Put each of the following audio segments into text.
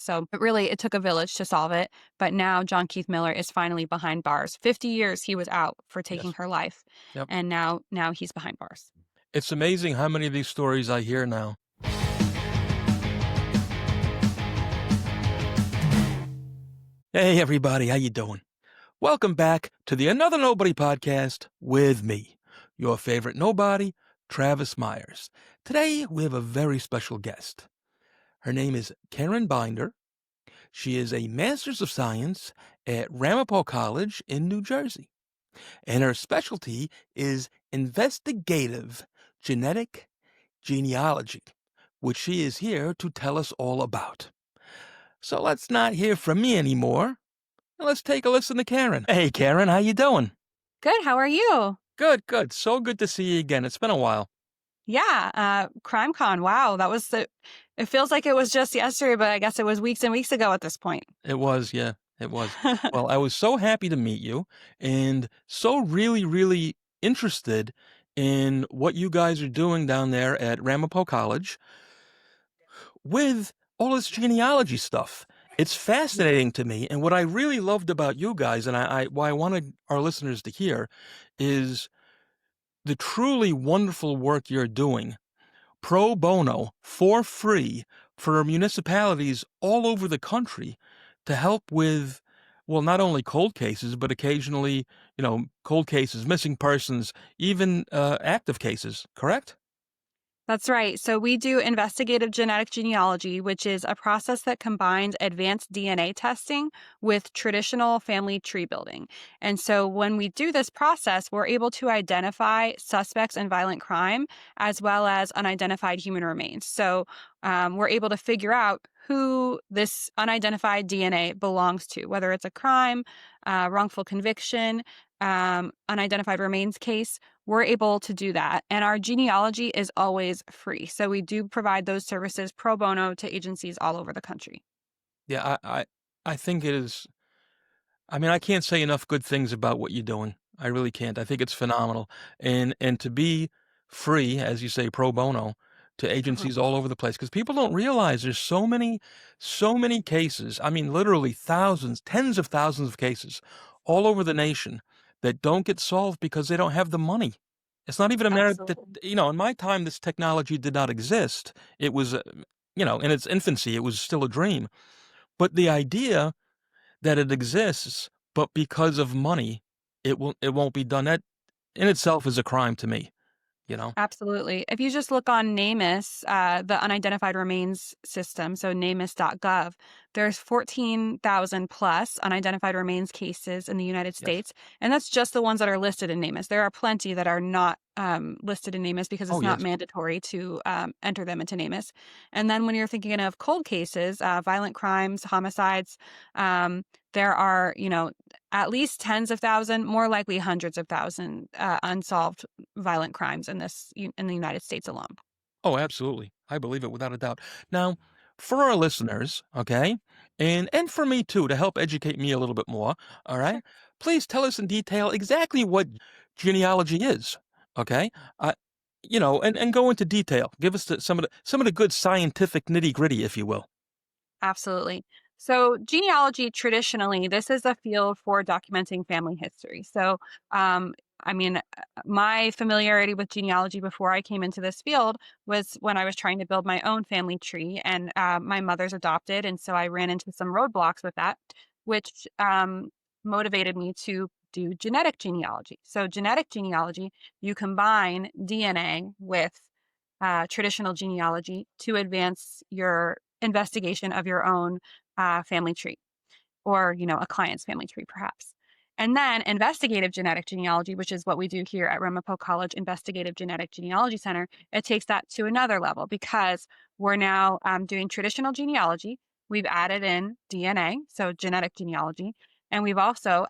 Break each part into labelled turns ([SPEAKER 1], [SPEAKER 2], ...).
[SPEAKER 1] So it took a village to solve it. But now John Keith Miller is finally behind bars. 50 years he was out for taking
[SPEAKER 2] Yes.
[SPEAKER 1] her life.
[SPEAKER 2] Yep.
[SPEAKER 1] And now he's behind bars.
[SPEAKER 2] It's amazing how many of these stories I hear now. Hey, everybody. How you doing? Welcome back to the Another Nobody podcast with me, your favorite nobody, Travis Myers. Today, we have a very special guest. Her name is Cairenn Binder. She is a Master's of Science at Ramapo College in New Jersey. And her specialty is investigative genetic genealogy, which she is here to tell us all about. So let's not hear from me anymore. Let's take a listen to Cairenn. Hey, Cairenn, how you doing?
[SPEAKER 1] Good. How are you?
[SPEAKER 2] Good, good. So good to see you again. It's been a while.
[SPEAKER 1] Yeah. CrimeCon. Wow. It feels like it was just yesterday, but I guess it was weeks and weeks ago at this point.
[SPEAKER 2] It was, yeah, it was. Well, I was so happy to meet you and so really, really interested in what you guys are doing down there at Ramapo College with all this genealogy stuff. It's fascinating to me. And what I really loved about you guys, and why I wanted our listeners to hear, is the truly wonderful work you're doing pro bono for free for municipalities all over the country to help with, well, not only cold cases, but occasionally, cold cases, missing persons, even active cases, correct?
[SPEAKER 1] That's right. So we do investigative genetic genealogy, which is a process that combines advanced DNA testing with traditional family tree building. And so when we do this process, we're able to identify suspects in violent crime as well as unidentified human remains. So we're able to figure out who this unidentified DNA belongs to, whether it's a crime, wrongful conviction, unidentified remains case. We're able to do that. And our genealogy is always free. So we do provide those services pro bono to agencies all over the country.
[SPEAKER 2] Yeah, I think it is. I mean, I can't say enough good things about what you're doing. I really can't. I think it's phenomenal. And to be free, as you say, pro bono to
[SPEAKER 1] Mhm.
[SPEAKER 2] agencies all over the place, because people don't realize there's so many cases. I mean, literally thousands, tens of thousands of cases all over the nation that don't get solved because they don't have the money. It's not even a matter that,
[SPEAKER 1] Absolutely.
[SPEAKER 2] in my time, this technology did not exist. It was, in its infancy, it was still a dream. But the idea that it exists, but because of money, it won't be done. That in itself is a crime to me, you know?
[SPEAKER 1] Absolutely. If you just look on NamUs, the unidentified remains system, so NamUs.gov, there's 14,000 plus unidentified remains cases in the United
[SPEAKER 2] Yes.
[SPEAKER 1] States. And that's just the ones that are listed in NamUs. There are plenty that are not listed in NamUs because
[SPEAKER 2] Oh,
[SPEAKER 1] it's not
[SPEAKER 2] yes.
[SPEAKER 1] mandatory to enter them into NamUs. And then when you're thinking of cold cases, violent crimes, homicides, there are, at least tens of thousands, more likely hundreds of thousands unsolved violent crimes in the United States alone.
[SPEAKER 2] Oh, absolutely. I believe it without a doubt. Now, for our listeners, okay, and for me too, to help educate me a little bit more, all
[SPEAKER 1] Sure.
[SPEAKER 2] right, please tell us in detail exactly what genealogy is, okay? And go into detail. Give us some of the good scientific nitty-gritty, if you will.
[SPEAKER 1] Absolutely. So, genealogy traditionally, this is a field for documenting family history. So, my familiarity with genealogy before I came into this field was when I was trying to build my own family tree, and my mother's adopted, and so I ran into some roadblocks with that, which motivated me to do genetic genealogy. So, genetic genealogy, you combine DNA with traditional genealogy to advance your investigation of your own family tree or, a client's family tree, perhaps. And then investigative genetic genealogy, which is what we do here at Ramapo College Investigative Genetic Genealogy Center, it takes that to another level because we're now doing traditional genealogy. We've added in DNA, so genetic genealogy, and we've also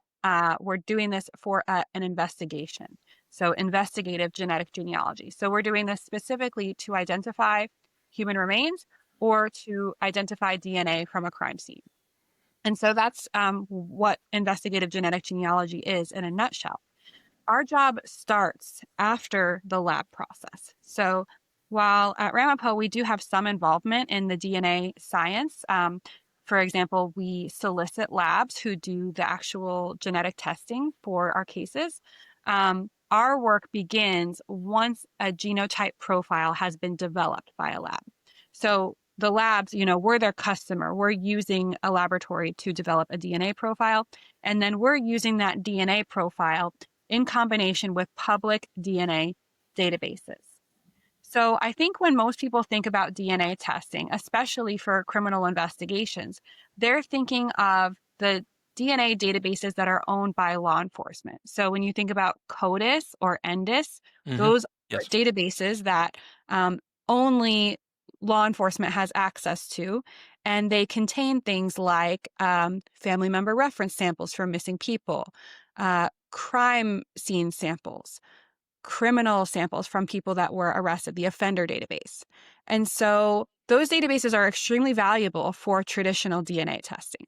[SPEAKER 1] we're doing this for an investigation. So investigative genetic genealogy. So we're doing this specifically to identify human remains or to identify DNA from a crime scene. And so that's what investigative genetic genealogy is in a nutshell. Our job starts after the lab process. So while at Ramapo, we do have some involvement in the DNA science, For example, we solicit labs who do the actual genetic testing for our cases. Our work begins once a genotype profile has been developed by a lab. So the labs, we're their customer. We're using a laboratory to develop a DNA profile, and then we're using that DNA profile in combination with public DNA databases. So I think when most people think about DNA testing, especially for criminal investigations, they're thinking of the DNA databases that are owned by law enforcement. So when you think about CODIS or ENDIS,
[SPEAKER 2] Hmm.
[SPEAKER 1] those are
[SPEAKER 2] Yes.
[SPEAKER 1] databases that only law enforcement has access to, and they contain things like family member reference samples for missing people, crime scene samples, criminal samples from people that were arrested, the offender database. And so those databases are extremely valuable for traditional DNA testing.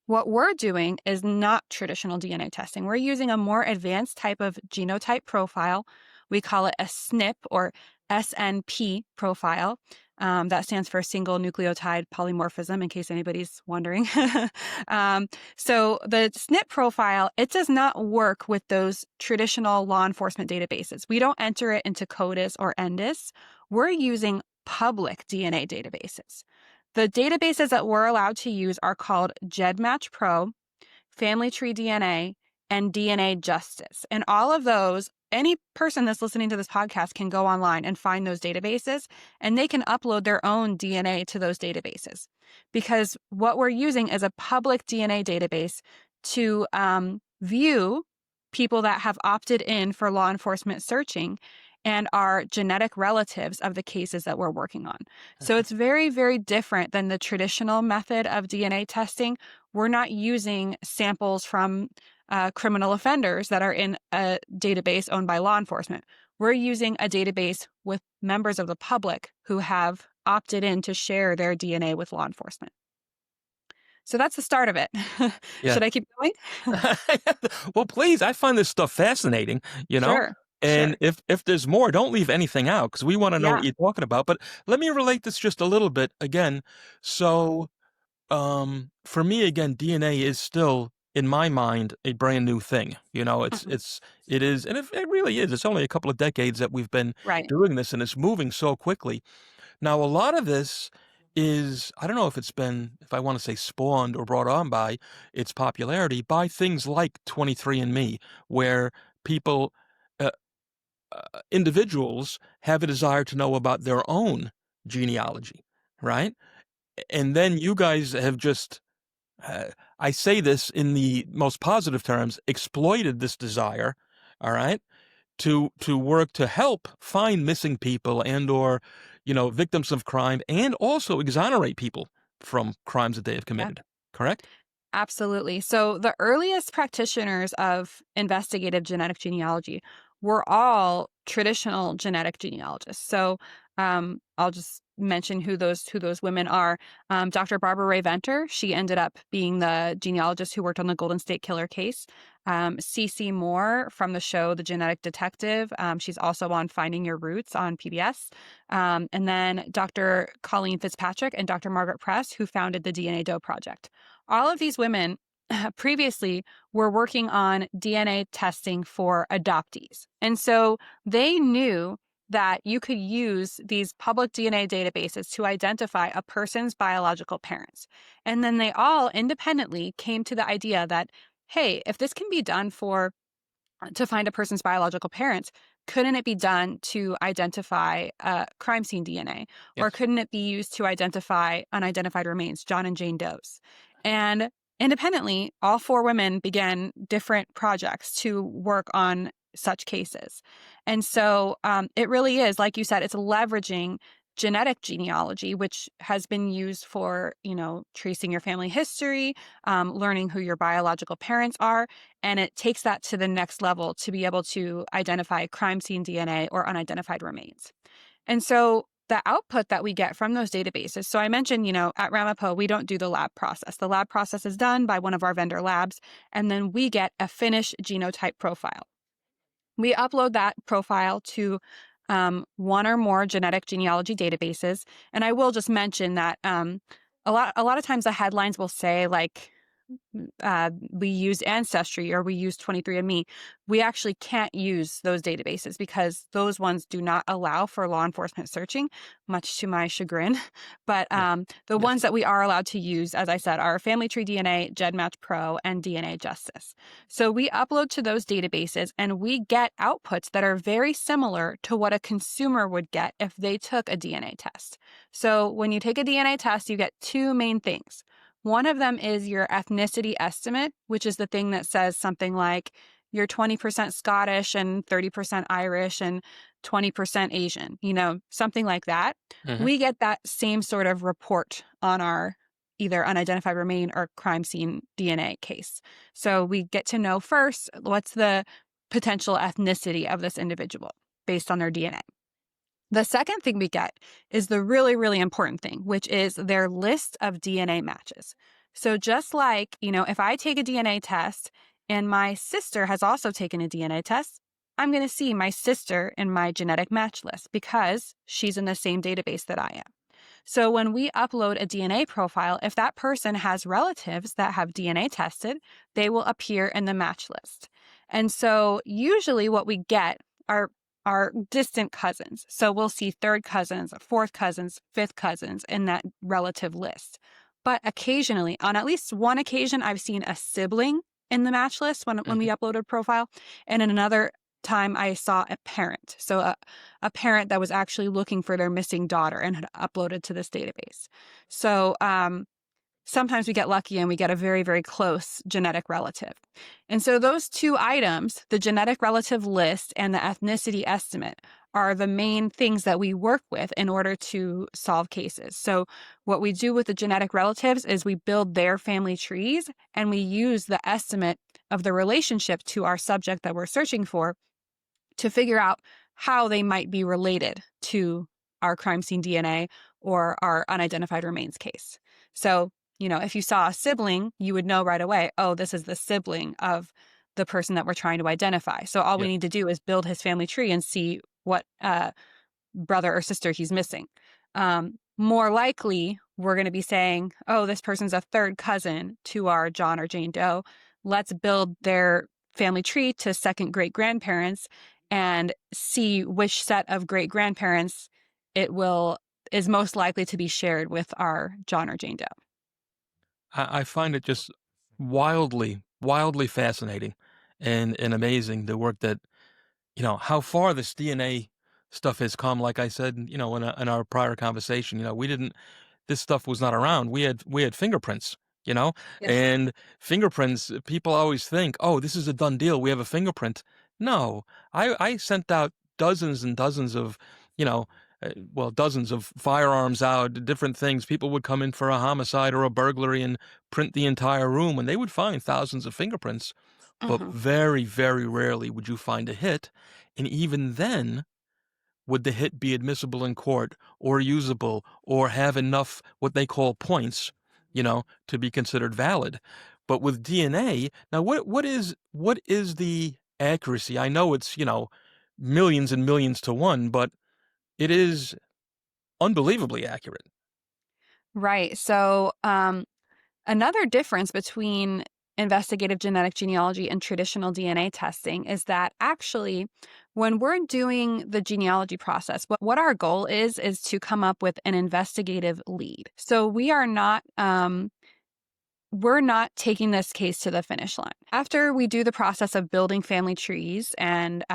[SPEAKER 1] What we're doing is not traditional DNA testing. We're using a more advanced type of genotype profile. We call it a SNP or SNP profile. That stands for single nucleotide polymorphism, in case anybody's wondering. um, so the SNP profile, it does not work with those traditional law enforcement databases. We don't enter it into CODIS or ENDIS. We're using public DNA databases. The databases that we're allowed to use are called GEDmatch Pro, Family Tree DNA, and DNA Justice. And all of those, any person that's listening to this podcast can go online and find those databases, and they can upload their own DNA to those databases. Because what we're using is a public DNA database to view people that have opted in for law enforcement searching and are genetic relatives of the cases that we're working on. So it's very, very different than the traditional method of DNA testing. We're not using samples from criminal offenders that are in a database owned by law enforcement. We're using a database with members of the public who have opted in to share their DNA with law enforcement. So that's the start of it.
[SPEAKER 2] Yeah.
[SPEAKER 1] Should I keep going?
[SPEAKER 2] Well, please, I find this stuff fascinating, you know?
[SPEAKER 1] Sure,
[SPEAKER 2] And
[SPEAKER 1] sure.
[SPEAKER 2] if there's more, don't leave anything out because we want to know what
[SPEAKER 1] Yeah.
[SPEAKER 2] you're talking about. But let me relate this just a little bit again. So, for me, again, DNA is still in my mind a brand new thing.
[SPEAKER 1] Mhm.
[SPEAKER 2] It is, and it really is. It's only a couple of decades that we've been
[SPEAKER 1] Right.
[SPEAKER 2] doing this, and it's moving so quickly. Now, a lot of this is, I don't know if it's been, if I want to say spawned or brought on by its popularity by things like 23andMe, where people, uh, individuals have a desire to know about their own genealogy, right? And then you guys have just, uh, I say this in the most positive terms, exploited this desire, all right? To work to help find missing people and or, victims of crime and also exonerate people from crimes that they have
[SPEAKER 1] Yeah.
[SPEAKER 2] committed. Correct?
[SPEAKER 1] Absolutely. So the earliest practitioners of investigative genetic genealogy were all traditional genetic genealogists. So I'll just mention who those women are. Dr. Barbara Ray Venter, she ended up being the genealogist who worked on the Golden State Killer case. C.C. Moore from the show The Genetic Detective. She's also on Finding Your Roots on PBS. And then Dr. Colleen Fitzpatrick and Dr. Margaret Press, who founded the DNA Doe Project. All of these women previously were working on DNA testing for adoptees. And so they knew that you could use these public DNA databases to identify a person's biological parents. And then they all independently came to the idea that, hey, if this can be done to find a person's biological parents, couldn't it be done to identify crime scene DNA? Or
[SPEAKER 2] Yes.
[SPEAKER 1] couldn't it be used to identify unidentified remains, John and Jane Doe's? And independently, all four women began different projects to work on such cases. And so it really is, like you said, it's leveraging genetic genealogy, which has been used for, tracing your family history, learning who your biological parents are, and it takes that to the next level to be able to identify crime scene DNA or unidentified remains. And so the output that we get from those databases, so I mentioned, at Ramapo, we don't do the lab process. The lab process is done by one of our vendor labs, and then we get a finished genotype profile. We upload that profile to one or more genetic genealogy databases. And I will just mention that a lot of times the headlines will say like, we use Ancestry or we use 23andMe. We actually can't use those databases because those ones do not allow for law enforcement searching, much to my chagrin. But
[SPEAKER 2] Yeah.
[SPEAKER 1] the
[SPEAKER 2] Yes.
[SPEAKER 1] ones that we are allowed to use, as I said, are Family Tree DNA, GEDmatch Pro, and DNA Justice. So we upload to those databases and we get outputs that are very similar to what a consumer would get if they took a DNA test. So when you take a DNA test, you get two main things. One of them is your ethnicity estimate, which is the thing that says something like you're 20% Scottish and 30% Irish and 20% Asian, something like that.
[SPEAKER 2] Hmm.
[SPEAKER 1] We get that same sort of report on our either unidentified remain or crime scene DNA case. So we get to know first what's the potential ethnicity of this individual based on their DNA. The second thing we get is the really, really important thing, which is their list of DNA matches. So just like, if I take a DNA test and my sister has also taken a DNA test, I'm going to see my sister in my genetic match list because she's in the same database that I am. So when we upload a DNA profile, if that person has relatives that have DNA tested, they will appear in the match list. And so usually what we get are distant cousins. So we'll see third cousins, fourth cousins, fifth cousins in that relative list. But occasionally, on at least one occasion, I've seen a sibling in the match list when we
[SPEAKER 2] Hmm.
[SPEAKER 1] uploaded a profile. And in another time, I saw a parent. So a parent that was actually looking for their missing daughter and had uploaded to this database. So sometimes we get lucky and we get a very, very close genetic relative. And so those two items, the genetic relative list and the ethnicity estimate, are the main things that we work with in order to solve cases. So what we do with the genetic relatives is we build their family trees and we use the estimate of the relationship to our subject that we're searching for to figure out how they might be related to our crime scene DNA or our unidentified remains case. So, if you saw a sibling, you would know right away, oh, this is the sibling of the person that we're trying to identify. So all we
[SPEAKER 2] Yeah.
[SPEAKER 1] need to do is build his family tree and see what brother or sister he's missing. More likely, we're going to be saying, oh, this person's a third cousin to our John or Jane Doe. Let's build their family tree to second great grandparents and see which set of great grandparents is most likely to be shared with our John or Jane Doe.
[SPEAKER 2] I find it just wildly, wildly fascinating and amazing the work that how far this DNA stuff has come. Like I said, in our prior conversation, we didn't. This stuff was not around. We had fingerprints, you know,
[SPEAKER 1] Yes.
[SPEAKER 2] and fingerprints. People always think, oh, this is a done deal. We have a fingerprint. No, I sent out dozens and dozens of, you know. Dozens of firearms out, different things. People would come in for a homicide or a burglary and print the entire room, and they would find thousands of fingerprints, but
[SPEAKER 1] Hmm.
[SPEAKER 2] very, very rarely would you find a hit, and even then, would the hit be admissible in court or usable or have enough what they call points, to be considered valid. But with DNA, now what is the accuracy? I know it's, millions and millions to one, but it is unbelievably accurate.
[SPEAKER 1] Right. So, another difference between investigative genetic genealogy and traditional DNA testing is that actually, when we're doing the genealogy process, what our goal is to come up with an investigative lead. So we're not taking this case to the finish line. After we do the process of building family trees and,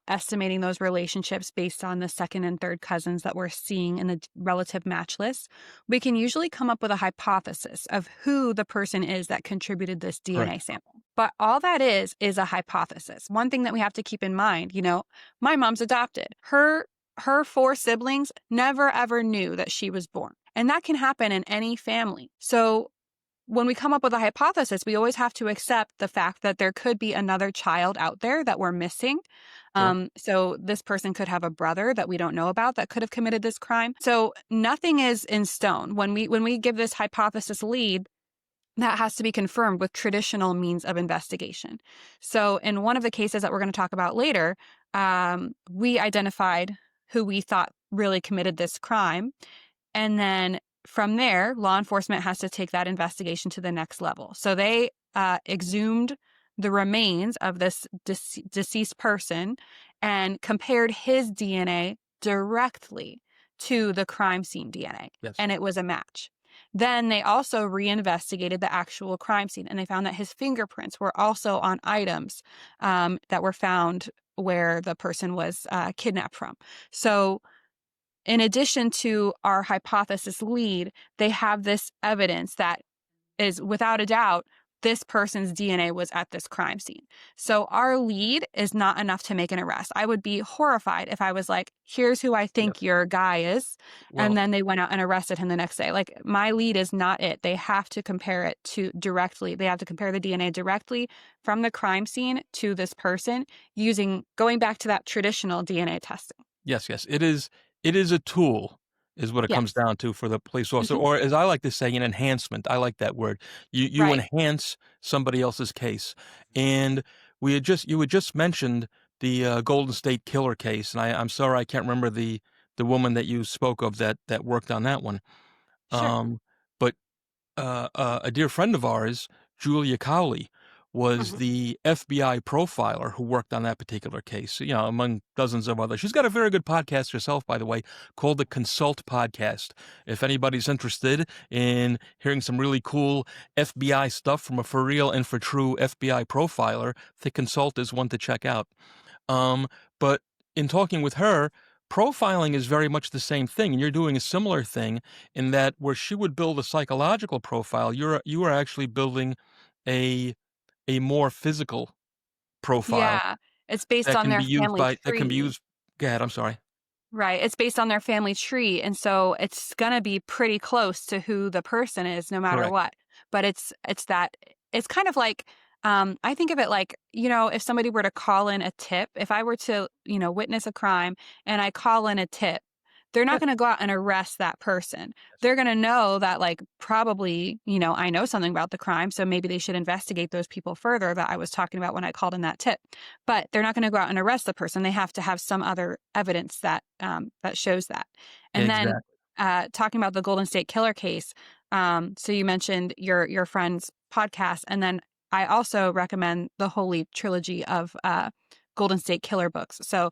[SPEAKER 1] estimating those relationships based on the second and third cousins that we're seeing in the relative match list, we can usually come up with a hypothesis of who the person is that contributed this DNA
[SPEAKER 2] Correct.
[SPEAKER 1] sample. But all that is a hypothesis. One thing that we have to keep in mind, my mom's adopted. Her four siblings never ever knew that she was born. And that can happen in any family. So when we come up with a hypothesis, we always have to accept the fact that there could be another child out there that we're missing.
[SPEAKER 2] Sure.
[SPEAKER 1] So this person could have a brother that we don't know about that could have committed this crime. So nothing is in stone. When we give this hypothesis lead, that has to be confirmed with traditional means of investigation. So in one of the cases that we're going to talk about later, we identified who we thought really committed this crime. And then from there, law enforcement has to take that investigation to the next level. So they exhumed the remains of this deceased person and compared his DNA directly to the crime scene DNA,
[SPEAKER 2] Yes.
[SPEAKER 1] and it was a match. Then they also reinvestigated the actual crime scene, and they found that his fingerprints were also on items that were found where the person was kidnapped from. So in addition to our hypothesis lead, they have this evidence that is without a doubt this person's DNA was at this crime scene. So our lead is not enough to make an arrest. I would be horrified if I was like, here's who I think
[SPEAKER 2] Yes.
[SPEAKER 1] your guy is. And
[SPEAKER 2] Well,
[SPEAKER 1] then they went out and arrested him the next day. Like, my lead is not it. They have to compare it to directly. They have to compare the DNA directly from the crime scene to this person going back to that traditional DNA testing.
[SPEAKER 2] yes, yes. It is a tool is what it comes
[SPEAKER 1] Yes.
[SPEAKER 2] down to for the police officer,
[SPEAKER 1] Mhm.
[SPEAKER 2] or as I like to say, an enhancement. I like that word. You
[SPEAKER 1] Right.
[SPEAKER 2] enhance somebody else's case. And you had just mentioned the, Golden State Killer case, and I'm sorry I can't remember the woman that you spoke of that worked on that one.
[SPEAKER 1] Sure.
[SPEAKER 2] But a dear friend of ours, Julia Cowley, was
[SPEAKER 1] Mhm.
[SPEAKER 2] the FBI profiler who worked on that particular case, among dozens of others. She's got a very good podcast herself, by the way, called the Consult Podcast. If anybody's interested in hearing some really cool FBI stuff from a for real and for true FBI profiler, the Consult is one to check out. Um, but in talking with her, profiling is very much the same thing, and you're doing a similar thing in that where she would build a psychological profile, you are actually building a a more physical profile
[SPEAKER 1] Yeah. It's based on their family
[SPEAKER 2] that can be
[SPEAKER 1] tree.
[SPEAKER 2] used. Go ahead, I'm sorry.
[SPEAKER 1] Right, it's based on their family tree, and so it's gonna be pretty close to who the person is no matter
[SPEAKER 2] Correct.
[SPEAKER 1] what. But it's kind of like, I think of it like, if somebody were to call in a tip, if I were to, witness a crime and I call in a tip, they're not
[SPEAKER 2] Yes,
[SPEAKER 1] gonna go out and arrest that person.
[SPEAKER 2] yes.
[SPEAKER 1] They're gonna know that, like, probably, I know something about the crime, so maybe they should investigate those people further that I was talking about when I called in that tip. But they're not gonna go out and arrest the person. They have to have some other evidence that shows that. And then,
[SPEAKER 2] Exactly.
[SPEAKER 1] talking about the Golden State Killer case, so you mentioned your friend's podcast, and then I also recommend the Holy Trilogy of Golden State Killer books. So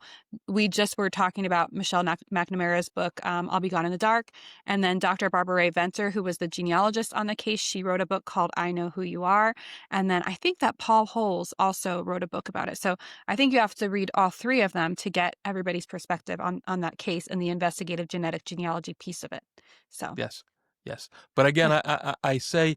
[SPEAKER 1] we just were talking about Michelle McNamara's book, I'll Be Gone in the Dark, and then Dr. Barbara Ray Venter, who was the genealogist on the case. She wrote a book called I Know Who You Are, and then I think that Paul Holes also wrote a book about it. So I think you have to read all three of them to get everybody's perspective on that case and the investigative genetic genealogy piece of it. So
[SPEAKER 2] Yes, yes. But again,
[SPEAKER 1] yeah,
[SPEAKER 2] I say,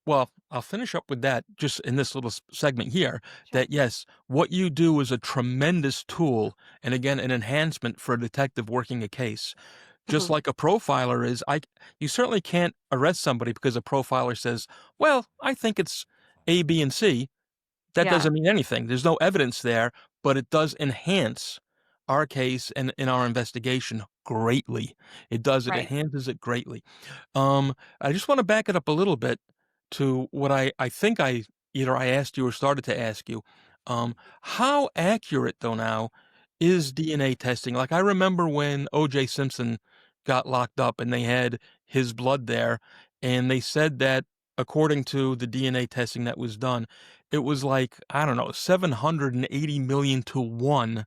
[SPEAKER 2] well, I'll finish up with that just in this little segment here.
[SPEAKER 1] sure.
[SPEAKER 2] That yes, what you do is a tremendous tool, and again, an enhancement for a detective working a case. Just
[SPEAKER 1] Mhm.
[SPEAKER 2] like a profiler is, you certainly can't arrest somebody because a profiler says, "Well, I think it's A, B, and C." That
[SPEAKER 1] Yeah,
[SPEAKER 2] doesn't mean anything. There's no evidence there, but it does enhance our case and in our investigation greatly. It does. It
[SPEAKER 1] right.
[SPEAKER 2] enhances it greatly. I just want to back it up a little bit to what I think I either I asked you or started to ask you. How accurate though now is DNA testing? Like I remember when O.J. Simpson got locked up and they had his blood there, and they said that according to the DNA testing that was done, it was like I don't know 780 million to one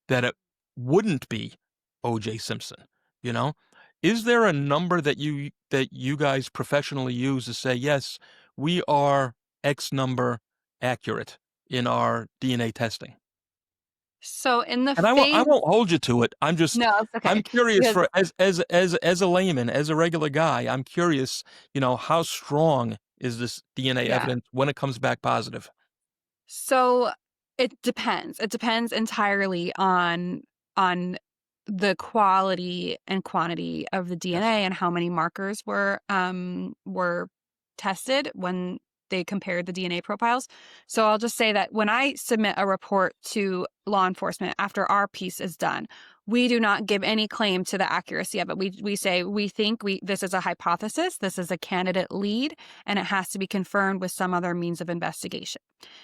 [SPEAKER 2] that it wouldn't be O.J. Simpson, you know? Is there a number that you guys professionally use to say, "Yes, we are X number accurate in our DNA testing?"
[SPEAKER 1] So in the
[SPEAKER 2] And I
[SPEAKER 1] phase
[SPEAKER 2] won't hold you to it.
[SPEAKER 1] no, it's
[SPEAKER 2] I'm
[SPEAKER 1] okay
[SPEAKER 2] curious
[SPEAKER 1] because
[SPEAKER 2] for as a layman, as a regular guy, I'm curious, how strong is this DNA
[SPEAKER 1] yeah.
[SPEAKER 2] evidence when it comes back positive?
[SPEAKER 1] So it depends. It depends entirely on the quality and quantity of the DNA
[SPEAKER 2] Yes.
[SPEAKER 1] and how many markers were tested when they compared the DNA profiles. So I'll just say that when I submit a report to law enforcement after our piece is done, we do not give any claim to the accuracy of it. We say we think this is a hypothesis, this is a candidate lead, and it has to be confirmed with some other means of investigation.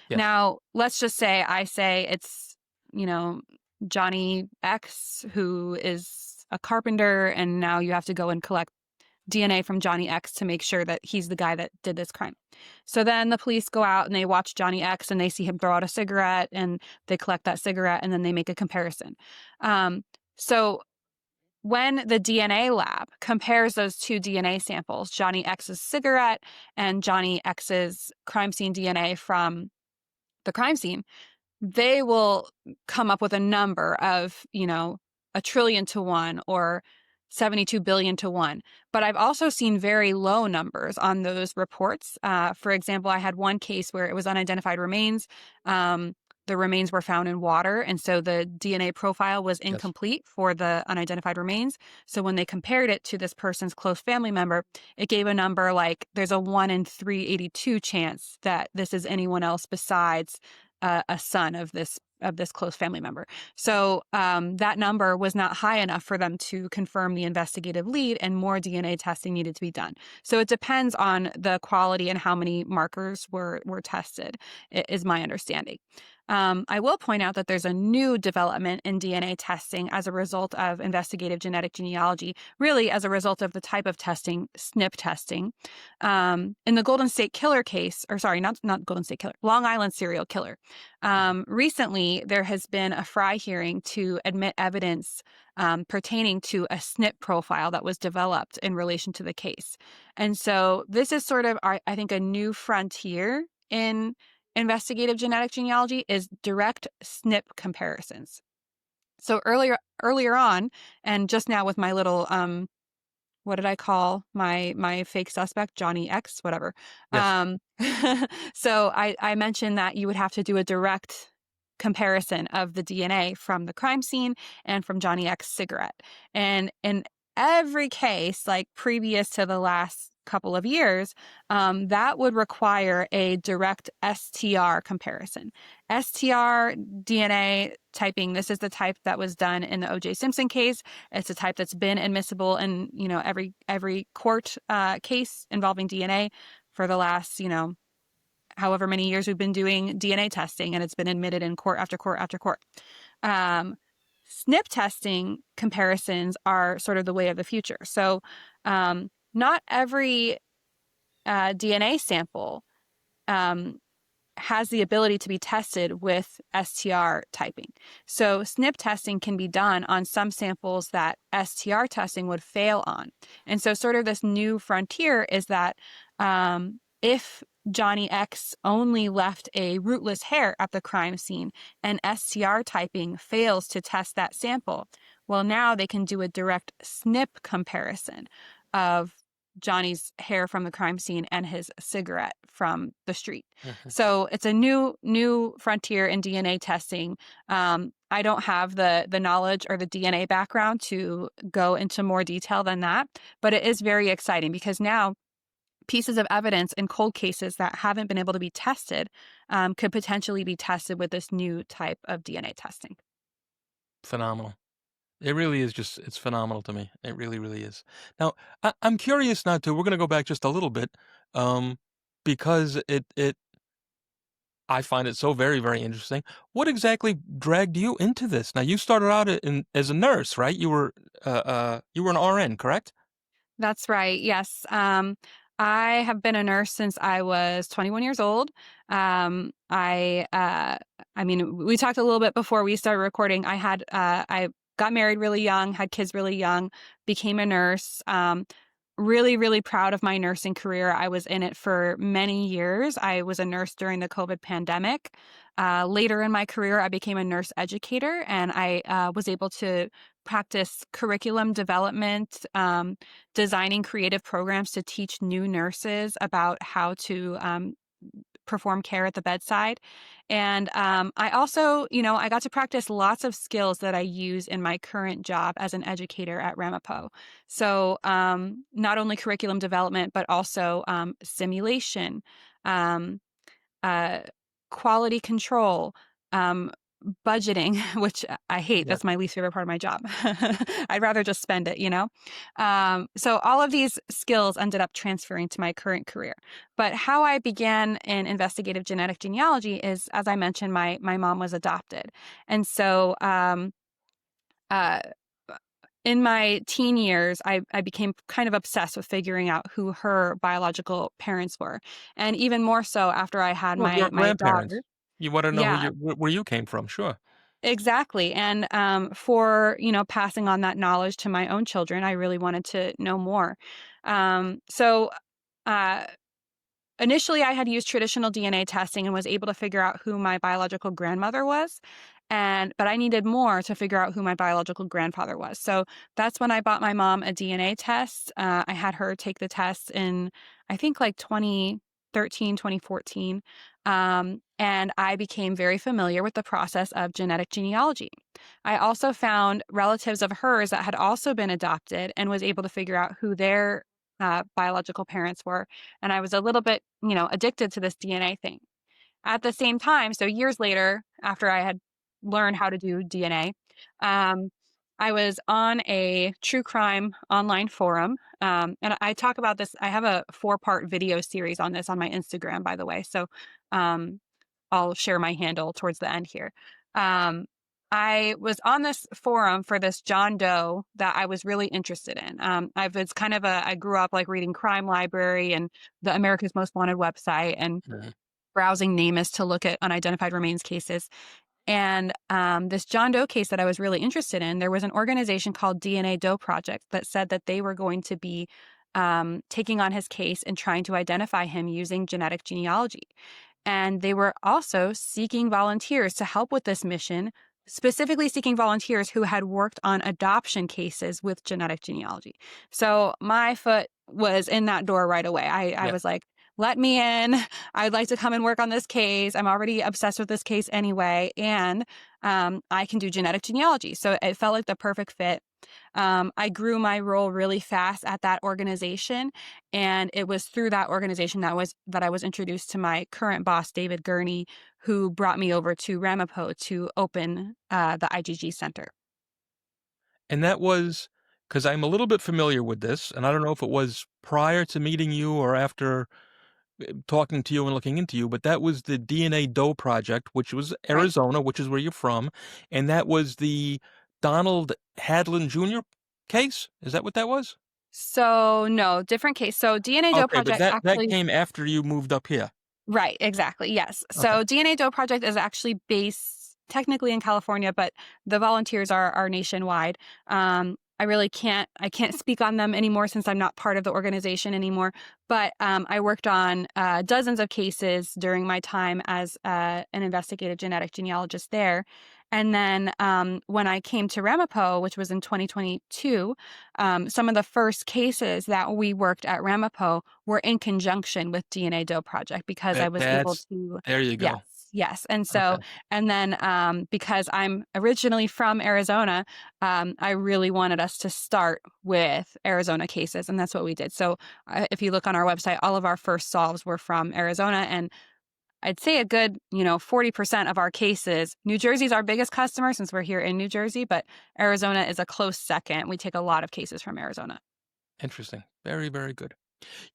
[SPEAKER 2] Yes.
[SPEAKER 1] Now, let's just say I say it's, you know, Johnny X who is a carpenter, and now you have to go and collect DNA from Johnny X to make sure that he's the guy that did this crime. So then the police go out and they watch Johnny X and they see him throw out a cigarette and they collect that cigarette and then they make a comparison. So when the DNA lab compares those two DNA samples, Johnny X's cigarette and Johnny X's crime scene DNA from the crime scene, they will come up with a number of, 1 trillion to 1 or 72 billion to 1. But I've also seen very low numbers on those reports. For example, I had one case where it was unidentified remains. The remains were found in water, and so the DNA profile was
[SPEAKER 2] Yes.
[SPEAKER 1] incomplete for the unidentified remains. So when they compared it to this person's close family member, it gave a number like there's a 1 in 382 chance that this is anyone else besides a son of this close family member. So that number was not high enough for them to confirm the investigative lead, and more DNA testing needed to be done. So it depends on the quality and how many markers were tested, is my understanding. I will point out that there's a new development in DNA testing as a result of investigative genetic genealogy, really as a result of the type of testing, SNP testing. In the Golden State Killer case, or sorry, not Golden State Killer, Long Island serial killer. Recently, there has been a Fry hearing to admit evidence pertaining to a SNP profile that was developed in relation to the case. And so this is sort of, I think, a new frontier in investigative genetic genealogy is direct SNP comparisons. So earlier on, and just now with my little what did I call my fake suspect, Johnny X, whatever.
[SPEAKER 2] Yes.
[SPEAKER 1] So I mentioned that you would have to do a direct comparison of the DNA from the crime scene and from Johnny X's cigarette. And in every case, like previous to the last couple of years, that would require a direct STR comparison. STR DNA typing, this is the type that was done in the O.J. Simpson case. It's a type that's been admissible in, every court case involving DNA for the last, however many years we've been doing DNA testing, and it's been admitted in court after court after court. SNP testing comparisons are sort of the way of the future. So not every DNA sample has the ability to be tested with STR typing. So SNP testing can be done on some samples that STR testing would fail on. And so sort of this new frontier is that if Johnny X only left a rootless hair at the crime scene and STR typing fails to test that sample, well, now they can do a direct SNP comparison of Johnny's hair from the crime scene and his cigarette from the street.
[SPEAKER 2] Mhm.
[SPEAKER 1] So it's a new frontier in DNA testing. I don't have the knowledge or the DNA background to go into more detail than that, but it is very exciting because now pieces of evidence in cold cases that haven't been able to be tested could potentially be tested with this new type of DNA testing.
[SPEAKER 2] Phenomenal. It really is it's phenomenal to me. It really, really is. Now, I'm curious now too. We're going to go back just a little bit, um, because I find it so very, very interesting. What exactly dragged you into this? Now, you started out as a nurse, right? You were an RN, correct?
[SPEAKER 1] That's right. Yes. I have been a nurse since I was 21 years old. I mean, we talked a little bit before we started recording. I got married really young, had kids really young, became a nurse. Really, really proud of my nursing career. I was in it for many years. I was a nurse during the COVID pandemic. Later in my career, I became a nurse educator, and I was able to practice curriculum development, designing creative programs to teach new nurses about how to perform care at the bedside. And I also, I got to practice lots of skills that I use in my current job as an educator at Ramapo. So not only curriculum development, but also simulation, um, uh, quality control, um, budgeting, which I hate.
[SPEAKER 2] Yes.
[SPEAKER 1] That's my least favorite part of my job. I'd rather just spend it, So all of these skills ended up transferring to my current career. But how I began in investigative genetic genealogy is, as I mentioned, my mom was adopted. And so uh, in my teen years, I became kind of obsessed with figuring out who her biological parents were. And even more so after I had
[SPEAKER 2] Well, your
[SPEAKER 1] my
[SPEAKER 2] grandparents.
[SPEAKER 1] daughter.
[SPEAKER 2] You wanna know who
[SPEAKER 1] Yeah,
[SPEAKER 2] your where you came from, sure.
[SPEAKER 1] exactly. And for, passing on that knowledge to my own children, I really wanted to know more. So uh, initially, I had used traditional DNA testing and was able to figure out who my biological grandmother was. But I needed more to figure out who my biological grandfather was. So that's when I bought my mom a DNA test. I had her take the test in, I think, like 2013, 2014. And I became very familiar with the process of genetic genealogy. I also found relatives of hers that had also been adopted and was able to figure out who their biological parents were. And I was a little bit, addicted to this DNA thing. At the same time, so years later, after I had learned how to do DNA, um, I was on a true crime online forum. And I talk about this. I have a 4-part video series on this on my Instagram, by the way. So um, I'll share my handle towards the end here. Um, I was on this forum for this John Doe that I was really interested in. It's kind of I grew up like reading Crime Library and the America's Most Wanted website and
[SPEAKER 2] Mhm.
[SPEAKER 1] browsing NamUs to look at unidentified remains cases. And this John Doe case that I was really interested in, there was an organization called DNA Doe Project that said that they were going to be taking on his case and trying to identify him using genetic genealogy. And they were also seeking volunteers to help with this mission, specifically seeking volunteers who had worked on adoption cases with genetic genealogy. So my foot was in that door right away. I
[SPEAKER 2] Yeah.
[SPEAKER 1] was like, let me in. I'd like to come and work on this case. I'm already obsessed with this case anyway. And I can do genetic genealogy. So it felt like the perfect fit. I grew my role really fast at that organization, and it was through that organization that I was introduced to my current boss, David Gurney, who brought me over to Ramapo to open the IGG Center.
[SPEAKER 2] And that was because 'cause I'm a little bit familiar with this, and I don't know if it was prior to meeting you or after, talking to you and looking into you, but that was the DNA Doe Project, which was
[SPEAKER 1] Right.
[SPEAKER 2] Arizona, which is where you're from, and that was the Donald Hadlin Jr. case? Is that what that was?
[SPEAKER 1] So no, different case. So DNA Doe
[SPEAKER 2] Okay, but
[SPEAKER 1] Project
[SPEAKER 2] that
[SPEAKER 1] actually.
[SPEAKER 2] came after you moved up here.
[SPEAKER 1] Right, exactly. Yes.
[SPEAKER 2] Okay.
[SPEAKER 1] So DNA Doe Project is actually based technically in California, but the volunteers are nationwide. I can't speak on them anymore since I'm not part of the organization anymore. But I worked on dozens of cases during my time as an investigative genetic genealogist there. And then when I came to Ramapo, which was in 2022, some of the first cases that we worked at Ramapo were in conjunction with DNA Doe Project because I was able
[SPEAKER 2] That's
[SPEAKER 1] to.
[SPEAKER 2] there you
[SPEAKER 1] Yes,
[SPEAKER 2] go.
[SPEAKER 1] yes. And so,
[SPEAKER 2] Okay.
[SPEAKER 1] and then because I'm originally from Arizona, I really wanted us to start with Arizona cases, and that's what we did. So if you look on our website, all of our first solves were from Arizona, and I'd say a good, 40% of our cases. New Jersey's our biggest customer since we're here in New Jersey, but Arizona is a close second. We take a lot of cases from Arizona.
[SPEAKER 2] Interesting. Very, very good.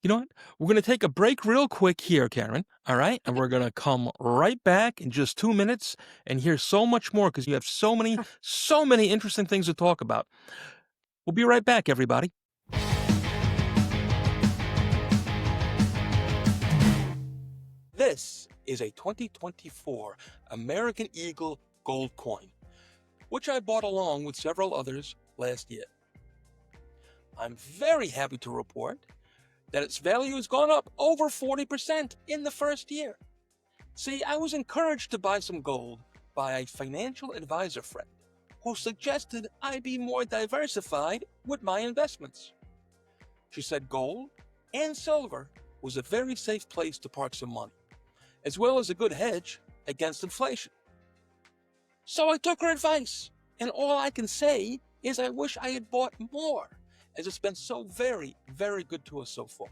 [SPEAKER 2] You know what? We're gonna take a break real quick here, Karen, alright? And
[SPEAKER 1] Okay.
[SPEAKER 2] we're gonna come right back in just 2 minutes and hear so much more because you have so many interesting things to talk about. We'll be right back, everybody. This is a 2024 American Eagle gold coin, which I bought along with several others last year. I'm very happy to report that its value has gone up over 40% in the first year. See, I was encouraged to buy some gold by a financial advisor friend who suggested I be more diversified with my investments. She said gold and silver was a very safe place to park some money, as well as a good hedge against inflation. So I took her advice, and all I can say is I wish I had bought more, as it's been so very, very good to us so far.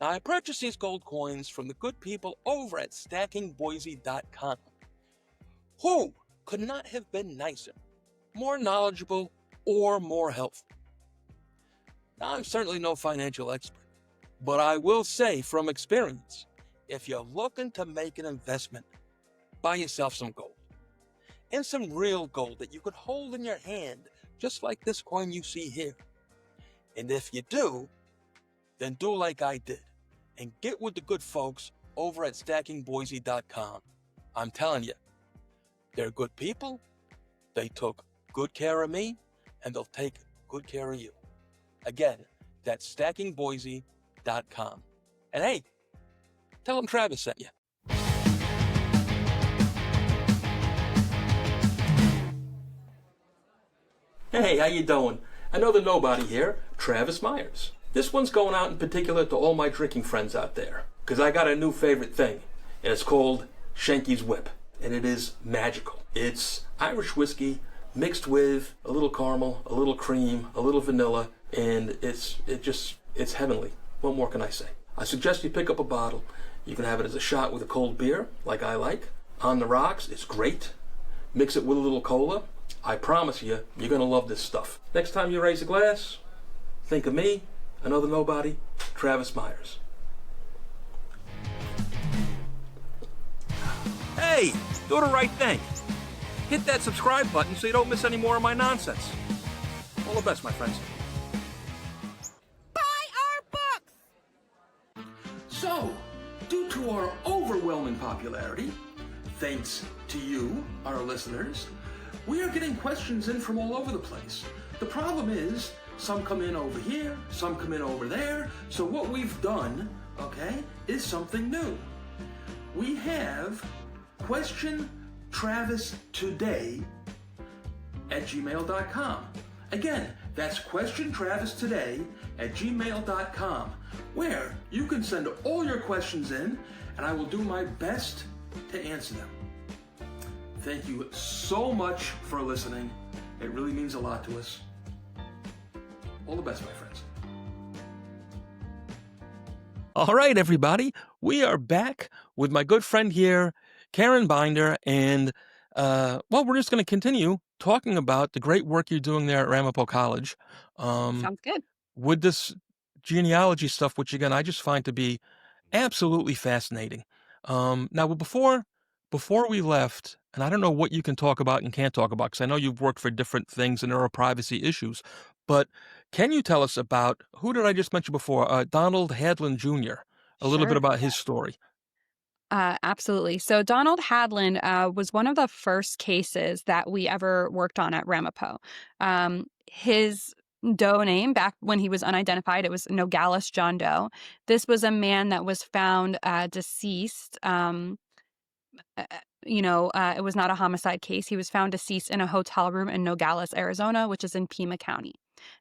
[SPEAKER 2] Now, I purchased these gold coins from the good people over at stackingboise.com, who could not have been nicer, more knowledgeable, or more helpful. Now, I'm certainly no financial expert, but I will say from experience, if you're looking to make an investment, buy yourself some gold. And some real gold that you could hold in your hand just like this coin you see here. And if you do, then do like I did and get with the good folks over at stackingboise.com. I'm telling you, they're good people, they took good care of me, and they'll take good care of you. Again, that's stackingboise.com. And hey, tell them Travis sent you. Hey, how you doing? Another nobody here, Travis Myers. This one's going out in particular to all my drinking friends out there, because I got a new favorite thing, and it's called Shanky's Whip, and it is magical. It's Irish whiskey mixed with a little caramel, a little cream, a little vanilla, and it's heavenly. What more can I say? I suggest you pick up a bottle. You can have it as a shot with a cold beer, like I like. On the rocks, it's great. Mix it with a little cola. I promise you, you're going to love this stuff. Next time you raise a glass, think of me, another nobody, Travis Myers. Hey, do the right thing. Hit that subscribe button so you don't miss any more of my nonsense. All the best, my friends.
[SPEAKER 3] Buy our books!
[SPEAKER 2] So, due to our overwhelming popularity, thanks to you, our listeners, we are getting questions in from all over the place. The problem is, some come in over here, some come in over there. So what we've done, okay, is something new. We have Question Travis Today at gmail.com. Again, that's Question Travis Today at gmail.com, where you can send all your questions in, and I will do my best to answer them. Thank you so much for listening. It really means a lot to us. All the best, my friends. All right, everybody. We are back with my good friend here, Cairenn Binder, and we're just going to continue talking about the great work you're doing there at Ramapo College.
[SPEAKER 1] Sounds good.
[SPEAKER 2] With this genealogy stuff, which again I just find to be absolutely fascinating. Now, before we left, and I don't know what you can talk about and can't talk about, because I know you've worked for different things and there are privacy issues, but can you tell us about, who did I just mention before? Donald Hadlin Jr., a little bit
[SPEAKER 1] Sure.
[SPEAKER 2] about his story.
[SPEAKER 1] Absolutely. So Donald Hadlin was one of the first cases that we ever worked on at Ramapo. His Doe name, back when he was unidentified, it was Nogales John Doe. This was a man that was found deceased. It was not a homicide case. He was found deceased in a hotel room in Nogales, Arizona, which is in Pima County.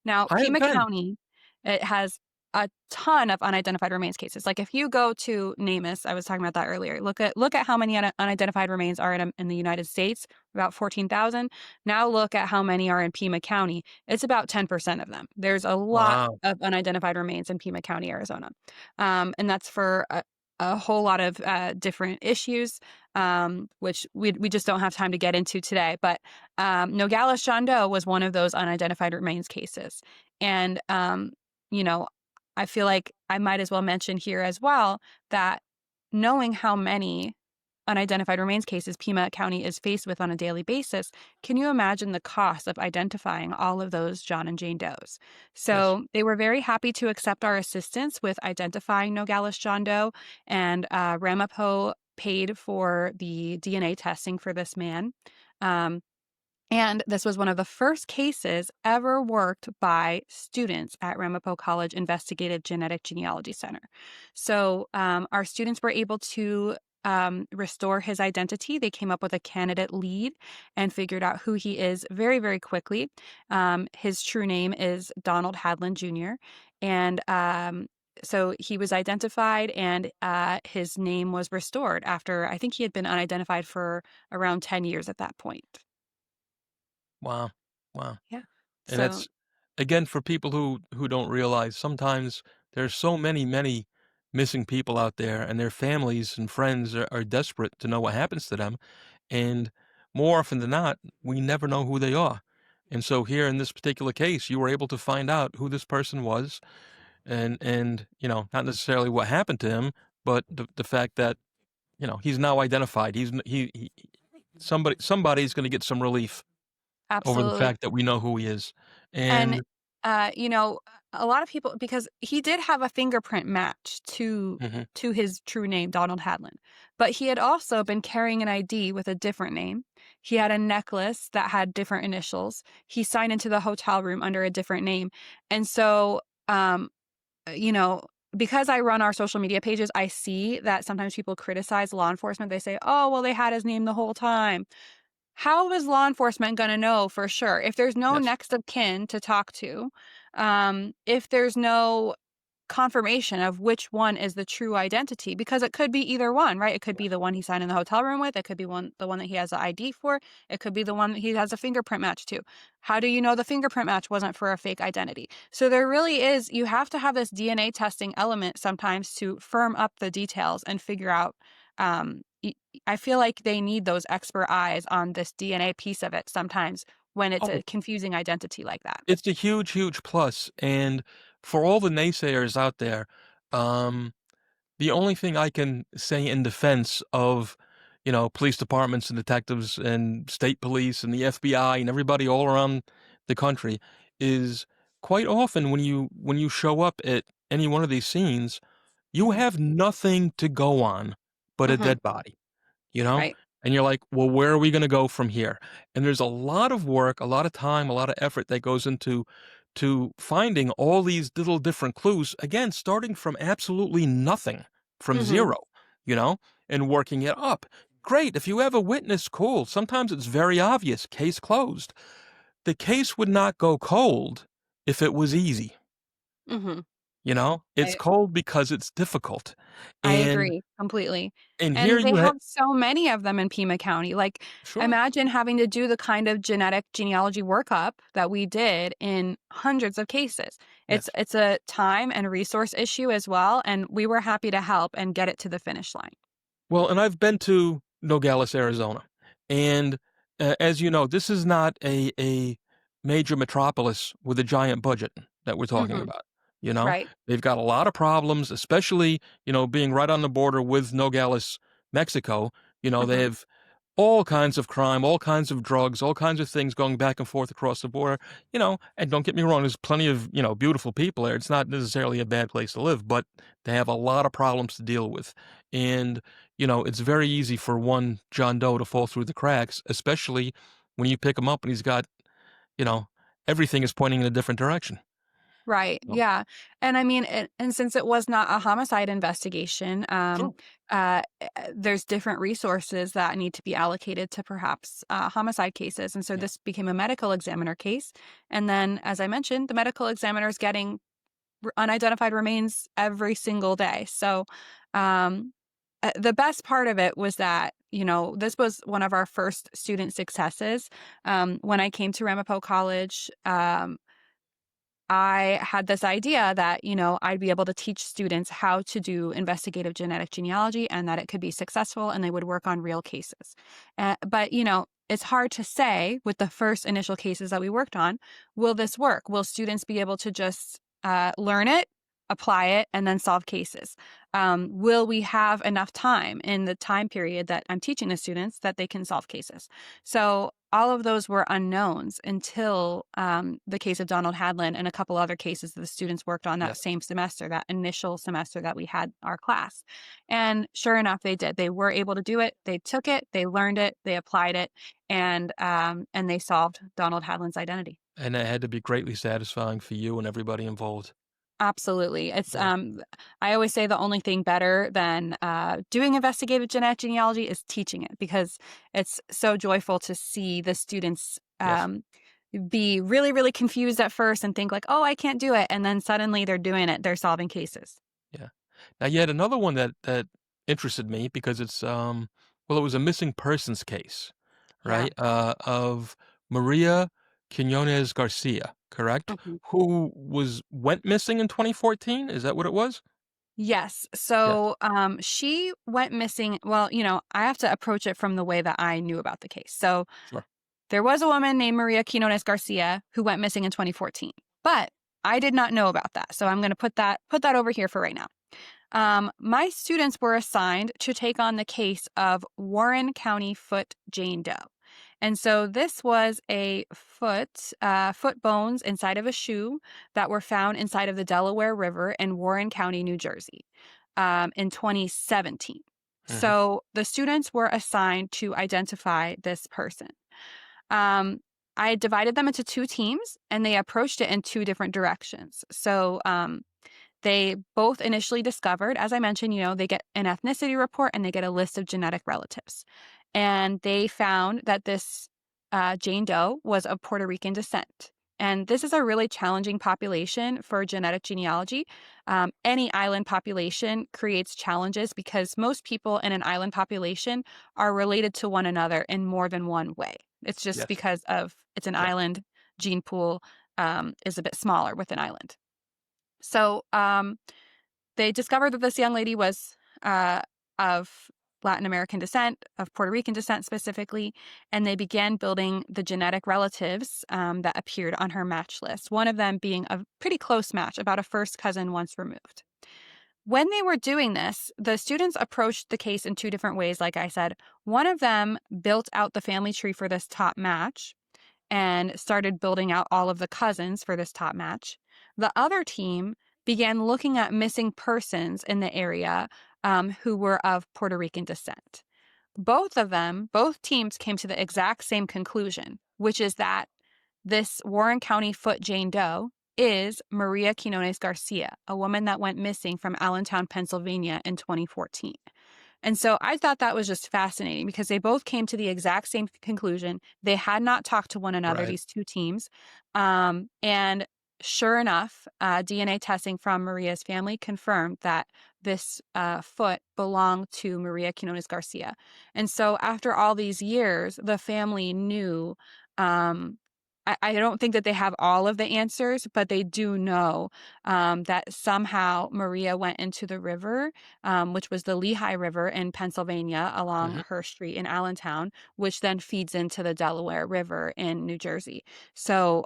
[SPEAKER 1] Now,
[SPEAKER 2] I have
[SPEAKER 1] Pima
[SPEAKER 2] been.
[SPEAKER 1] County, it has a ton of unidentified remains cases. Like if you go to NamUs, I was talking about that earlier. Look at how many unidentified remains are in the United States, about 14,000. Now look at how many are in Pima County. It's about 10% of them. There's a lot
[SPEAKER 2] Wow.
[SPEAKER 1] of unidentified remains in Pima County, Arizona, and that's for a whole lot of different issues, which we just don't have time to get into today. But Nogales John Doe was one of those unidentified remains cases. And, I feel like I might as well mention here as well that knowing how many unidentified remains cases Pima County is faced with on a daily basis, can you imagine the cost of identifying all of those John and Jane Does?
[SPEAKER 2] Yes.
[SPEAKER 1] So they were very happy to accept our assistance with identifying Nogales John Doe, and Ramapo paid for the DNA testing for this man. And this was one of the first cases ever worked by students at Ramapo College Investigative Genealogy Center. So our students were able to restore his identity. They came up with a candidate lead and figured out who he is very, very quickly. His true name is Donald Hadlin Jr. And so he was identified, and his name was restored after, I think he had been unidentified for around 10 years at that point.
[SPEAKER 2] Wow. Wow.
[SPEAKER 1] Yeah.
[SPEAKER 2] And
[SPEAKER 1] So
[SPEAKER 2] that's, again, for people who don't realize, sometimes there's so many missing people out there, and their families and friends are desperate to know what happens to them. And more often than not, we never know who they are. And so here in this particular case, you were able to find out who this person was, and not necessarily what happened to him, but the fact that, he's now identified. Somebody's going to get some relief. over the
[SPEAKER 1] Absolutely.
[SPEAKER 2] fact that we know who he is.
[SPEAKER 1] And,
[SPEAKER 2] And
[SPEAKER 1] you know, a lot of people, because he did have a fingerprint match
[SPEAKER 2] mhm,
[SPEAKER 1] to his true name, Donald Hadlin, but he had also been carrying an ID with a different name. He had a necklace that had different initials. He signed into the hotel room under a different name. And so, um, you know, because I run our social media pages, I see that sometimes people criticize law enforcement. They say, "Oh, well, they had his name the whole time." How is law enforcement gonna know for sure? If there's no
[SPEAKER 2] yes.
[SPEAKER 1] next of kin to talk to, if there's no confirmation of which one is the true identity, because it could be either one, right? It could be the one he signed in the hotel room with, it could be the one that he has the ID for, it could be the one that he has a fingerprint match to. How do you know the fingerprint match wasn't for a fake identity? So there really is, you have to have this DNA testing element sometimes to firm up the details and figure out, I feel like they need those expert eyes on this DNA piece of it sometimes when it's
[SPEAKER 2] Oh,
[SPEAKER 1] a confusing identity like that.
[SPEAKER 2] it's a huge, huge plus, and for all the naysayers out there, um, the only thing I can say in defense of, police departments and detectives and state police and the FBI and everybody all around the country is quite often when you show up at any one of these scenes, you
[SPEAKER 1] Mhm.
[SPEAKER 2] have nothing to go on but a
[SPEAKER 1] Mhm.
[SPEAKER 2] dead body. you know?
[SPEAKER 1] Right.
[SPEAKER 2] And you're like, well, where are we going to go from here? And there's a lot of work, a lot of time, a lot of effort that goes into to finding all these little different clues. Again, starting from absolutely nothing, from
[SPEAKER 1] Mhm.
[SPEAKER 2] zero, you know, and working it up. Great. If you have a witness, cool. Sometimes it's very obvious, case closed. The case would not go cold if it was easy.
[SPEAKER 1] Mhm.
[SPEAKER 2] It's
[SPEAKER 1] I
[SPEAKER 2] cold because it's difficult.
[SPEAKER 1] I
[SPEAKER 2] And
[SPEAKER 1] agree completely.
[SPEAKER 2] here
[SPEAKER 1] And they
[SPEAKER 2] you have
[SPEAKER 1] have so many of them in Pima County. Like,
[SPEAKER 2] sure.
[SPEAKER 1] imagine having to do the kind of genetic genealogy workup that we did in hundreds of cases.
[SPEAKER 2] Yes.
[SPEAKER 1] It's a time and resource issue as well, and we were happy to help and get it to the finish line.
[SPEAKER 2] Well, and I've been to Nogales, Arizona, and, as you know, this is not a major metropolis with a giant budget that we're talking
[SPEAKER 1] Mhm.
[SPEAKER 2] about, you know?
[SPEAKER 1] Right.
[SPEAKER 2] They've got a lot of problems, especially, being right on the border with Nogales, Mexico. They
[SPEAKER 1] Mhm.
[SPEAKER 2] have all kinds of crime, all kinds of drugs, all kinds of things going back and forth across the border, and don't get me wrong, there's plenty of, beautiful people there. It's not necessarily a bad place to live, but they have a lot of problems to deal with. And, it's very easy for one John Doe to fall through the cracks, especially when you pick him up and he's got, you know, everything is pointing in a different direction.
[SPEAKER 1] Right.
[SPEAKER 2] So,
[SPEAKER 1] Yeah. And I mean, and since it was not a homicide investigation,
[SPEAKER 2] sure.
[SPEAKER 1] there's different resources that need to be allocated to perhaps homicide cases. And so
[SPEAKER 2] Yeah.
[SPEAKER 1] this became a medical examiner case. And then, as I mentioned, the medical examiner is getting unidentified remains every single day. So, um, the best part of it was that, this was one of our first student successes. When I came to Ramapo College, I had this idea that, I'd be able to teach students how to do investigative genetic genealogy and that it could be successful and they would work on real cases. But, it's hard to say with the first initial cases that we worked on, will this work? Will students be able to just learn it, apply it, and then solve cases? Will we have enough time in the time period that I'm teaching the students that they can solve cases? So all of those were unknowns until the case of Donald Hadlin and a couple other cases that the students worked on that
[SPEAKER 2] Yes.
[SPEAKER 1] same semester, that initial semester that we had our class. And sure enough, they did. They were able to do it. They took it, they learned it, they applied it, and they solved Donald Hadlin's identity.
[SPEAKER 2] And it had to be greatly satisfying for you and everybody involved.
[SPEAKER 1] Absolutely. It's
[SPEAKER 2] Yeah.
[SPEAKER 1] I always say the only thing better than doing investigative genetic genealogy is teaching it, because it's so joyful to see the students
[SPEAKER 2] Yes.
[SPEAKER 1] be really, really confused at first and think like, "Oh, I can't do it." And then suddenly they're doing it. They're solving cases.
[SPEAKER 2] Yeah. Now you had another one that interested me because it was a missing persons case,
[SPEAKER 1] Yeah.
[SPEAKER 2] right? Of Maria Quinones Garcia, correct?
[SPEAKER 1] Mhm.
[SPEAKER 2] Who went missing in 2014? Is that what it was?
[SPEAKER 1] Yes.
[SPEAKER 2] Yes.
[SPEAKER 1] So she went missing. Well, I have to approach it from the way that I knew about the case. So
[SPEAKER 2] Sure.
[SPEAKER 1] there was a woman named Maria Quinones Garcia who went missing in 2014, but I did not know about that. So I'm going to put that over here for right now. My students were assigned to take on the case of Warren County Foot Jane Doe. And so this was a foot bones inside of a shoe that were found inside of the Delaware River in Warren County, New Jersey, in 2017.
[SPEAKER 2] Hmm.
[SPEAKER 1] So the students were assigned to identify this person. Um, I divided them into two teams, and they approached it in two different directions. So they both initially discovered, as I mentioned, they get an ethnicity report and they get a list of genetic relatives. And they found that this Jane Doe was of Puerto Rican descent. And this is a really challenging population for genetic genealogy. Any island population creates challenges because most people in an island population are related to one another in more than one way. It's just
[SPEAKER 2] Yes.
[SPEAKER 1] because it's an
[SPEAKER 2] Yep.
[SPEAKER 1] island, gene pool is a bit smaller with an island. So they discovered that this young lady was of Latin American descent, of Puerto Rican descent specifically, and they began building the genetic relatives that appeared on her match list, one of them being a pretty close match, about a first cousin once removed. When they were doing this, the students approached the case in two different ways, like I said. One of them built out the family tree for this top match and started building out all of the cousins for this top match. The other team began looking at missing persons in the area who were of Puerto Rican descent. Both teams came to the exact same conclusion, which is that this Warren County foot Jane Doe is Maria Quinones Garcia, a woman that went missing from Allentown, Pennsylvania in 2014. And so I thought that was just fascinating because they both came to the exact same conclusion. They had not talked to one another,
[SPEAKER 2] Right.
[SPEAKER 1] these two teams. And sure enough, DNA testing from Maria's family confirmed that this foot belonged to Maria Quinones Garcia. And so after all these years, the family knew. I don't think that they have all of the answers, but they do know that somehow Maria went into the river, which was the Lehigh River in Pennsylvania along
[SPEAKER 2] Hmm.
[SPEAKER 1] her street in Allentown, which then feeds into the Delaware River in New Jersey. So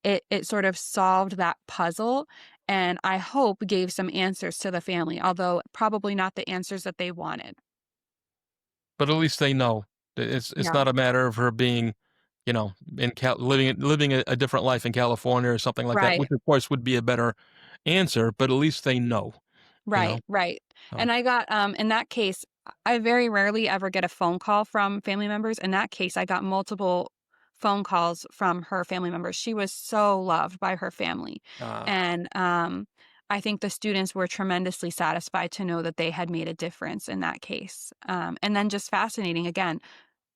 [SPEAKER 1] it sort of solved that puzzle, and I hope gave some answers to the family, although probably not the answers that they wanted.
[SPEAKER 2] But at least they know. It's
[SPEAKER 1] Yeah.
[SPEAKER 2] not a matter of her being, living a different life in California or something like that,
[SPEAKER 1] Right.
[SPEAKER 2] which of course would be a better answer, but at least they know, you know?
[SPEAKER 1] Right, right.
[SPEAKER 2] Oh,
[SPEAKER 1] And I got in that case, I very rarely ever get a phone call from family members. In that case, I got multiple phone calls from her family members. She was so loved by her family.
[SPEAKER 2] uh,
[SPEAKER 1] And I think the students were tremendously satisfied to know that they had made a difference in that case. And then just fascinating again,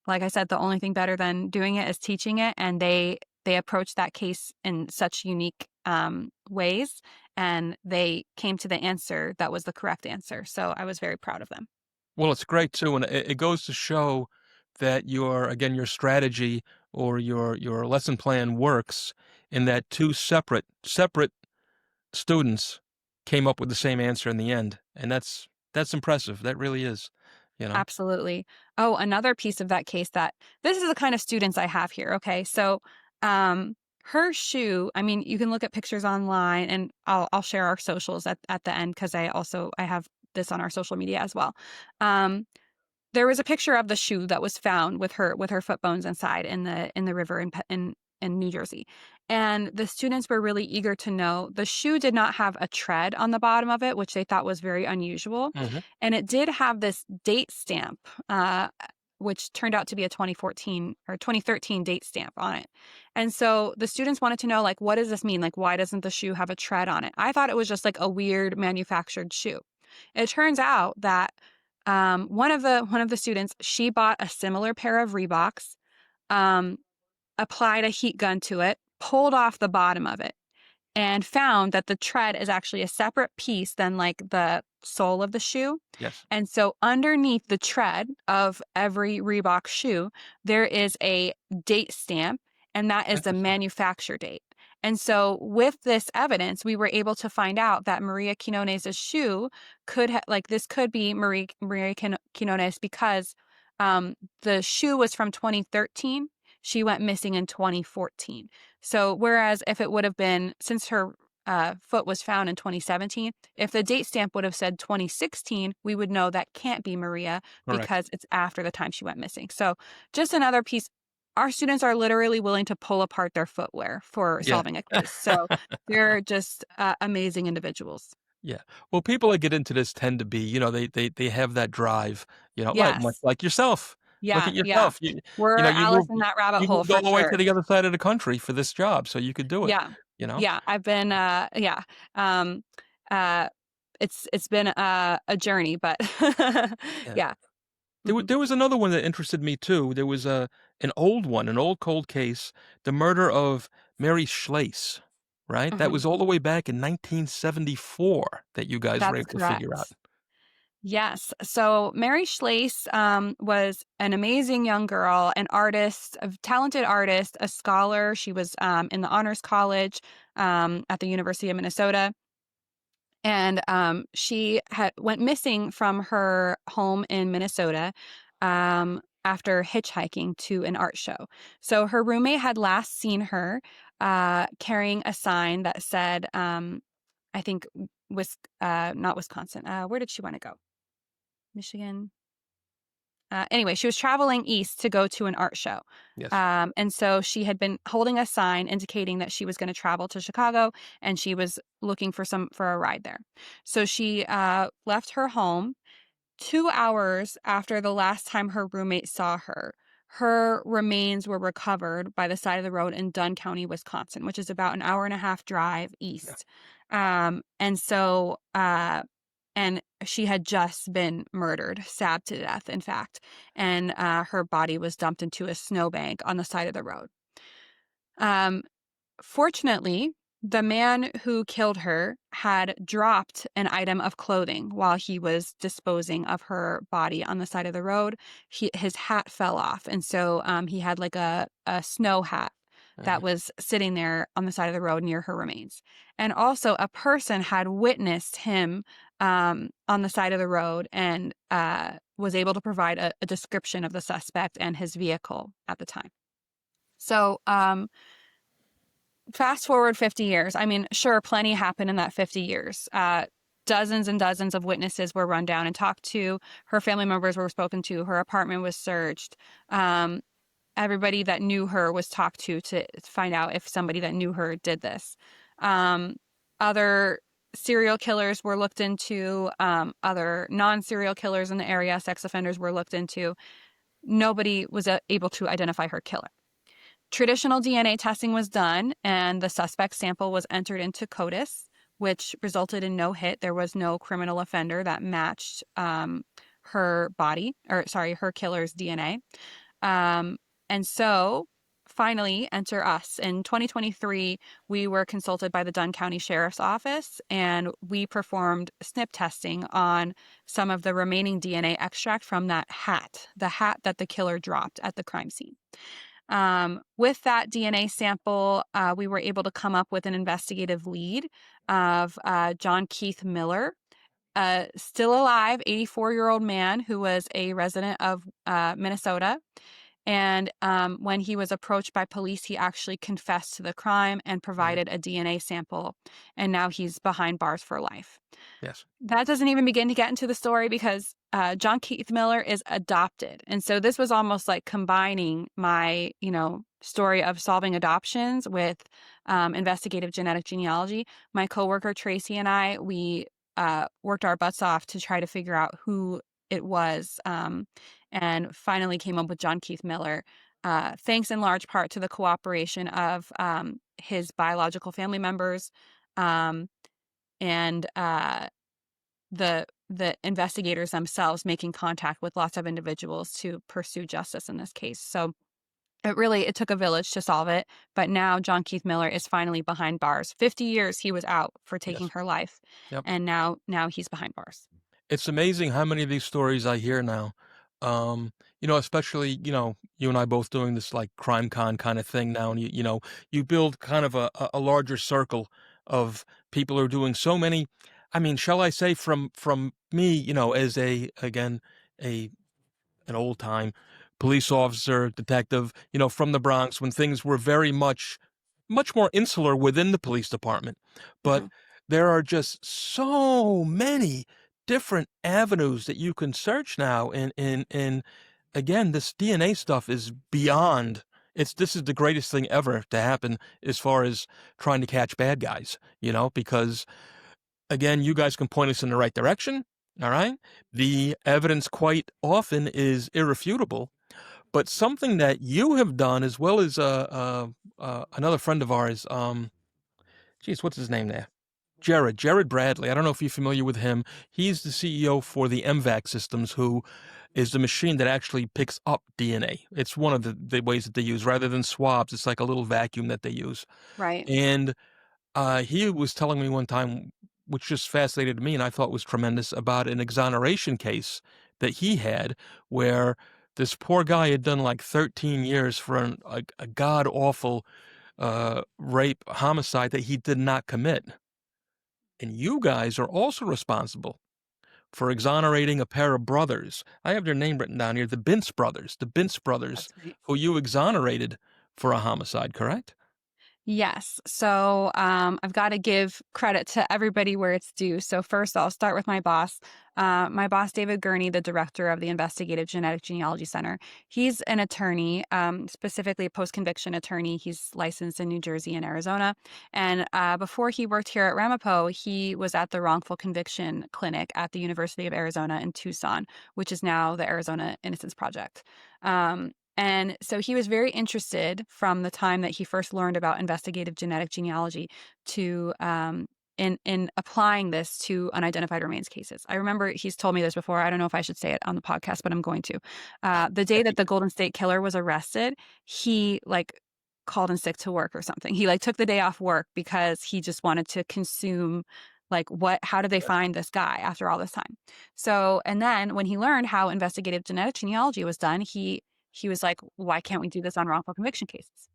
[SPEAKER 1] like I said, the only thing better than doing it is teaching it, and they approached that case in such unique ways, and they came to the answer that was the correct answer. So I was very proud of them.
[SPEAKER 2] well, it's great too, and it goes to show that your strategy or your lesson plan works in that two separate students came up with the same answer in the end, and that's impressive. That really is, you know?
[SPEAKER 1] Absolutely. Oh, another piece of that case that this is the kind of students I have here. Okay. So, her shoe, I mean, you can look at pictures online, and I'll share our socials at the end, because I have this on our social media as well. Um, there was a picture of the shoe that was found with her foot bones inside in the river in New Jersey. And the students were really eager to know. The shoe did not have a tread on the bottom of it, which they thought was very unusual.
[SPEAKER 2] Mhm.
[SPEAKER 1] And it did have this date stamp, which turned out to be a 2014 or 2013 date stamp on it. And so the students wanted to know, like, what does this mean? Like, why doesn't the shoe have a tread on it? I thought it was just like a weird manufactured shoe. It turns out that one of the students, she bought a similar pair of Reeboks, um, applied a heat gun to it, pulled off the bottom of it, and found that the tread is actually a separate piece than like the sole of the shoe.
[SPEAKER 2] Yes.
[SPEAKER 1] And so underneath the tread of every Reebok shoe, there is a date stamp, and that is the
[SPEAKER 2] Interesting.
[SPEAKER 1] manufacture date. And so with this evidence, we were able to find out that Maria Quinones' shoe this could be Maria Quinones because the shoe was from 2013. She went missing in 2014. So whereas if it would have been, since her foot was found in 2017. If the date stamp would have said 2016, we would know that can't be Maria
[SPEAKER 2] Correct.
[SPEAKER 1] because it's after the time she went missing. So just another piece. Our students are literally willing to pull apart their footwear for
[SPEAKER 2] Yeah.
[SPEAKER 1] solving a case. So they're just amazing individuals.
[SPEAKER 2] Yeah. Well, people that get into this tend to be, they have that drive, like much
[SPEAKER 1] Yes.
[SPEAKER 2] like yourself. Look
[SPEAKER 1] Yeah.
[SPEAKER 2] at
[SPEAKER 1] Yeah.
[SPEAKER 2] yourself.
[SPEAKER 1] We're Alice in that rabbit
[SPEAKER 2] You
[SPEAKER 1] hole
[SPEAKER 2] moved
[SPEAKER 1] for
[SPEAKER 2] all the way to
[SPEAKER 1] sure.
[SPEAKER 2] the other side of the country for this job, so you could do it,
[SPEAKER 1] Yeah.
[SPEAKER 2] you know?
[SPEAKER 1] Yeah. I've been, yeah. Um, uh, it's been a journey, but
[SPEAKER 2] Yeah.
[SPEAKER 1] yeah. Mhm.
[SPEAKER 2] There was another one that interested me too. There was an old one, an old cold case, the murder of Mary Schlaese, right? That
[SPEAKER 1] Mhm.
[SPEAKER 2] was all the way back in 1974 that you guys were
[SPEAKER 1] That's
[SPEAKER 2] able to figure out.
[SPEAKER 1] correct. Yes. So Mary Schlaese was an amazing young girl, an artist, a talented artist, a scholar. She was in the honors college at the University of Minnesota. And she went missing from her home in Minnesota after hitchhiking to an art show. So her roommate had last seen her carrying a sign that said, I think, not Wisconsin. Where did she want to go? Michigan. Anyway, she was traveling east to go to an art show.
[SPEAKER 2] Yes.
[SPEAKER 1] And so she had been holding a sign indicating that she was going to travel to Chicago and she was looking for a ride there. So she left her home 2 hours after the last time her roommate saw her. Her remains were recovered by the side of the road in Dunn County, Wisconsin, which is about an hour and a half drive
[SPEAKER 2] Yeah.
[SPEAKER 1] east. And so and she had just been murdered, stabbed to death, in fact, and her body was dumped into a snowbank on the side of the road. Um, Fortunately, the man who killed her had dropped an item of clothing while he was disposing of her body on the side of the road. His hat fell off, and so he had like a snow hat that
[SPEAKER 2] Mhm.
[SPEAKER 1] was sitting there on the side of the road near her remains. And also, a person had witnessed him on the side of the road and was able to provide a description of the suspect and his vehicle at the time. So, fast forward 50 years. I mean, sure, plenty happened in that 50 years. Dozens and dozens of witnesses were run down and talked to. Her family members were spoken to. Her apartment was searched. Everybody that knew her was talked to find out if somebody that knew her did this. Other serial killers were looked into. Other non-serial killers in the area, sex offenders, were looked into. Nobody was able to identify her killer. Traditional DNA testing was done, and the suspect sample was entered into CODIS, which resulted in no hit. There was no criminal offender that matched her killer's DNA. And so finally, enter us. In 2023, we were consulted by the Dunn County Sheriff's Office, and we performed SNP testing on some of the remaining DNA extract from that hat, the hat that the killer dropped at the crime scene. With that DNA sample, we were able to come up with an investigative lead of John Keith Miller, a still alive 84-year-old man who was a resident of Minnesota. And when he was approached by police, he actually confessed to the crime and
[SPEAKER 2] Mhm.
[SPEAKER 1] provided a DNA sample. And now he's behind bars for life.
[SPEAKER 2] Yes.
[SPEAKER 1] That doesn't even begin to get into the story because John Keith Miller is adopted. And so this was almost like combining my, story of solving adoptions with investigative genetic genealogy. My coworker, Tracy, and I, we worked our butts off to try to figure out who it was and finally came up with John Keith Miller. Thanks in large part to the cooperation of his biological family members and the investigators themselves making contact with lots of individuals to pursue justice in this case. So it took a village to solve it, but now John Keith Miller is finally behind bars. 50 years he was out for taking
[SPEAKER 2] Yes.
[SPEAKER 1] her life,
[SPEAKER 2] Yep.
[SPEAKER 1] and now he's behind bars.
[SPEAKER 2] It's amazing how many of these stories I hear now. Especially, you and I both doing this like crime con kind of thing now, and you build kind of a larger circle of people who are doing so many. I mean, shall I say from me, as a an old time police officer, detective, from the Bronx when things were very much much more insular within the police department, but
[SPEAKER 1] Mhm.
[SPEAKER 2] there are just so many different avenues that you can search now, and again, this DNA stuff is beyond. This is the greatest thing ever to happen as far as trying to catch bad guys, because again, you guys can point us in the right direction. All right. The evidence quite often is irrefutable, but something that you have done as well as another friend of ours, geez, what's his name there? Jared Bradley. I don't know if you're familiar with him. He's the CEO for the MVAC Systems, who is the machine that actually picks up DNA. It's one of the ways that they use rather than swabs. It's like a little vacuum that they use.
[SPEAKER 1] Right.
[SPEAKER 2] And he was telling me one time, which just fascinated me and I thought was tremendous, about an exoneration case that he had where this poor guy had done like 13 years for a god-awful rape homicide that he did not commit. And you guys are also responsible for exonerating a pair of brothers. I have their name written down here, the Bintz brothers,
[SPEAKER 1] That's right.
[SPEAKER 2] who you exonerated for a homicide, correct?
[SPEAKER 1] Yes. So I've got to give credit to everybody where it's due. So first, I'll start with my boss. My boss, David Gurney, the director of the Investigative Genetic Genealogy Center. He's an attorney, specifically a post-conviction attorney. He's licensed in New Jersey and Arizona. And before he worked here at Ramapo, he was at the wrongful conviction clinic at the University of Arizona in Tucson, which is now the Arizona Innocence Project. And so he was very interested from the time that he first learned about investigative genetic genealogy to in applying this to unidentified remains cases. I remember he's told me this before. I don't know if I should say it on the podcast, but I'm going to. The day that the Golden State Killer was arrested, he called in sick to work or something. He took the day off work because he just wanted to consume how did they find this guy after all this time? So, and then when he learned how investigative genetic genealogy was done, he was like, why can't we do this on wrongful conviction cases?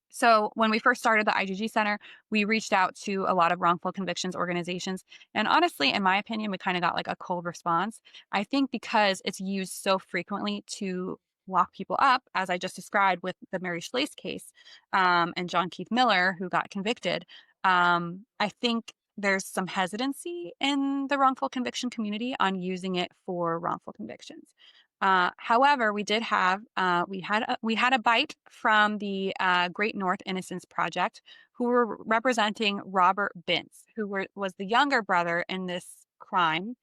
[SPEAKER 1] So when we first started the IGG Center, we reached out to a lot of wrongful convictions organizations. And honestly, in my opinion, we kind of got a cold response. I think because it's used so frequently to lock people up, as I just described with the Mary Schlace case, and John Keith Miller, who got convicted. I think there's some hesitancy in the wrongful conviction community on using it for wrongful convictions. However, we had a bite from the Great North Innocence Project, who were representing Robert Bintz, was the younger brother in this crime.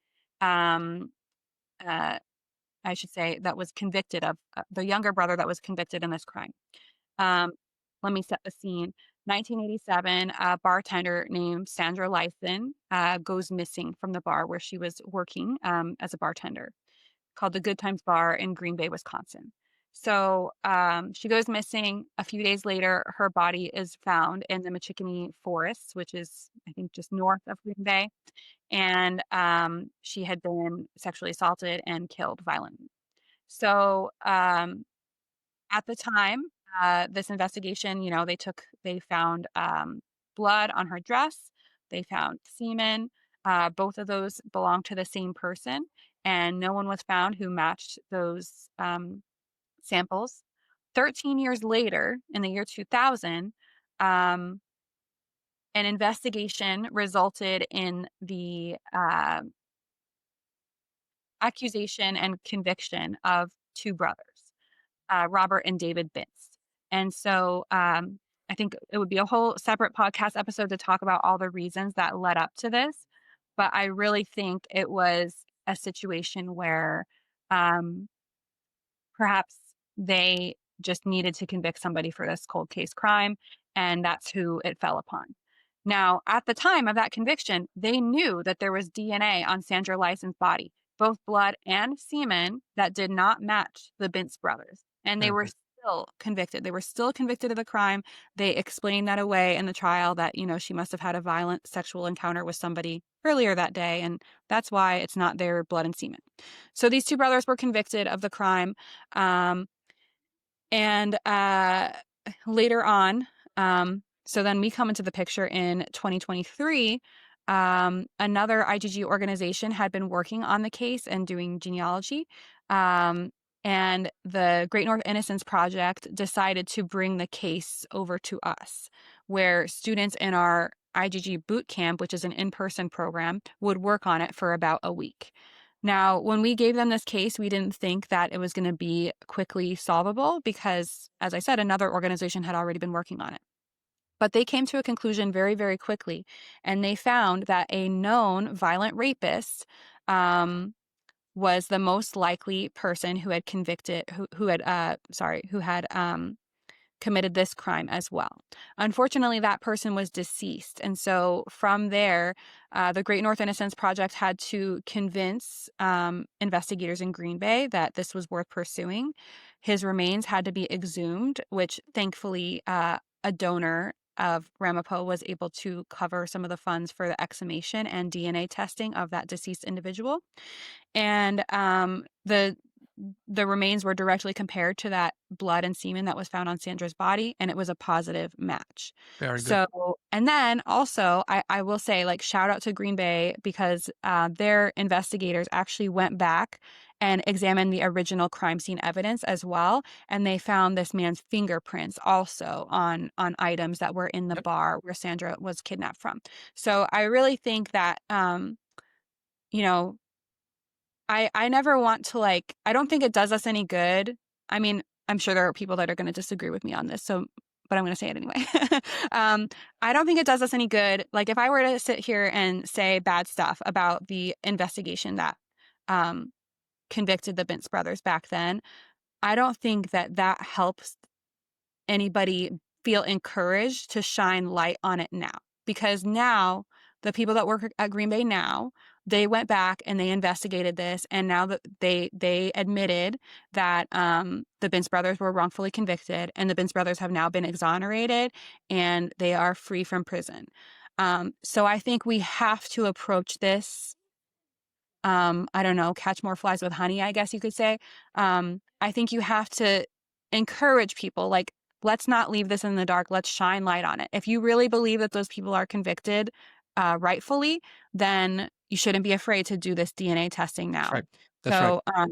[SPEAKER 1] Um, uh, I should say that was convicted of the younger brother that was convicted in this crime. Um, Let me set the scene. 1987, a bartender named Sandra Lyson goes missing from the bar where she was working as a bartender, called the Good Times Bar in Green Bay, Wisconsin. So she goes missing. A few days later, her body is found in the Michigan forests, which is, I think, just north of Green Bay. And she had been sexually assaulted and killed violently. So at the time, this investigation, they found blood on her dress. They found semen. Both of those belonged to the same person, and no one was found who matched those samples. 13 years later, in the year 2000, um, an investigation resulted in the accusation and conviction of two brothers. Robert and David Bintz. And so I think it would be a whole separate podcast episode to talk about all the reasons that led up to this. But I really think it was a situation where um, perhaps they just needed to convict somebody for this cold case crime, and that's who it fell upon. Now, at the time of that conviction, they knew that there was DNA on Sandra Lyson's body, both blood and semen, that did not match the Bintz brothers. And they were
[SPEAKER 2] Mhm.
[SPEAKER 1] still convicted. They were still convicted of the crime. They explained that away in the trial that, she must have had a violent sexual encounter with somebody earlier that day. And that's why it's not their blood and semen. So these two brothers were convicted of the crime. Um, and later on, so then we come into the picture in 2023. Another IgG organization had been working on the case and doing genealogy. And the Great North Innocence Project decided to bring the case over to us, where students in our IGG boot camp, which is an in-person program, would work on it for about a week. Now, when we gave them this case, we didn't think that it was going to be quickly solvable because, as I said, another organization had already been working on it. But they came to a conclusion very, very quickly, and they found that a known violent rapist was the most likely person who had committed this crime as well. Unfortunately, that person was deceased. And so from there, the Great North Innocence Project had to convince investigators in Green Bay that this was worth pursuing. His remains had to be exhumed, which thankfully a donor of Ramapo was able to cover some of the funds for the exhumation and DNA testing of that deceased individual. And the remains were directly compared to that blood and semen that was found on Sandra's body, and it was a positive match.
[SPEAKER 2] Very good.
[SPEAKER 1] So, and then also, I will say, like, shout out to Green Bay because their investigators actually went back and examined the original crime scene evidence as well, and they found this man's fingerprints also on items that were in the
[SPEAKER 2] Yep.
[SPEAKER 1] bar where Sandra was kidnapped from. So I really think that, you know, I never want to, like, I don't think it does us any good. I mean, I'm sure there are people that are going to disagree with me on this, so, but I'm going to say it anyway. I don't think it does us any good. Like, if I were to sit here and say bad stuff about the investigation that convicted the Bintz brothers back then, I don't think that that helps anybody feel encouraged to shine light on it now. Because now, the people that work at Green Bay now, they went back and they investigated this, and now that they admitted that the Bintz brothers were wrongfully convicted, and the Bintz brothers have now been exonerated, and they are free from prison. So I think we have to approach this, I don't know, catch more flies with honey, I guess you could say. I think you have to encourage people, like, let's not leave this in the dark. Let's shine light on it. If you really believe that those people are convicted rightfully, then you shouldn't be afraid to do this DNA testing
[SPEAKER 2] That's
[SPEAKER 1] now.
[SPEAKER 2] right. That's right.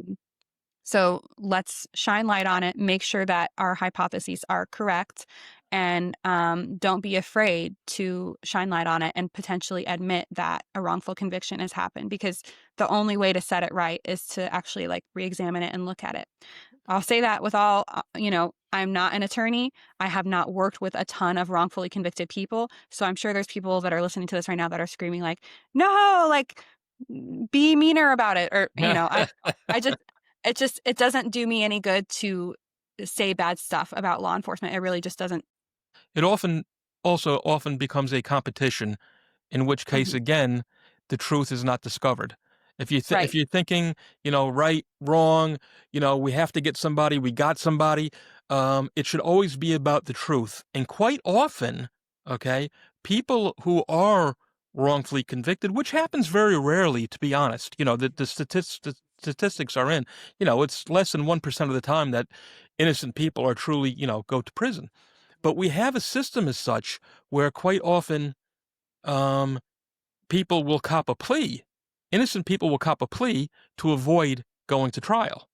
[SPEAKER 1] So let's shine light on it, make sure that our hypotheses are correct, and don't be afraid to shine light on it and potentially admit that a wrongful conviction has happened, because the only way to set it right is to actually, like, re-examine it and look at it. I'll say that with all, I'm not an attorney. I have not worked with a ton of wrongfully convicted people. So I'm sure there's people that are listening to this right now that are screaming like, no, like, be meaner about it. Or, it doesn't do me any good to say bad stuff about law enforcement. It really just doesn't.
[SPEAKER 2] It often becomes a competition, in which case,
[SPEAKER 1] Mhm.
[SPEAKER 2] again, the truth is not discovered. If
[SPEAKER 1] Right.
[SPEAKER 2] you're thinking, right, wrong, we have to get somebody, we got somebody, it should always be about the truth. And quite often, okay, people who are wrongfully convicted, which happens very rarely, to be honest, the statistics are in, it's less than 1% of the time that innocent people are truly, go to prison. But we have a system as such where quite often, um, people will cop a plea. Innocent people will cop a plea to avoid going to trial.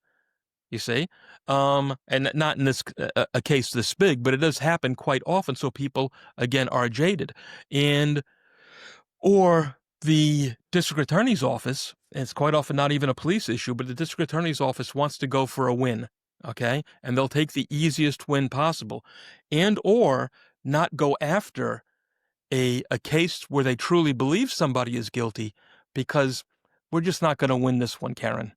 [SPEAKER 2] You see, and not in this a case this big, but it does happen quite often. So people again are jaded, and or the district attorney's office. And it's quite often not even a police issue, but the district attorney's office wants to go for a win. Okay, and they'll take the easiest win possible, and or not go after a case where they truly believe somebody is guilty, because we're just not going to win this one, Cairenn.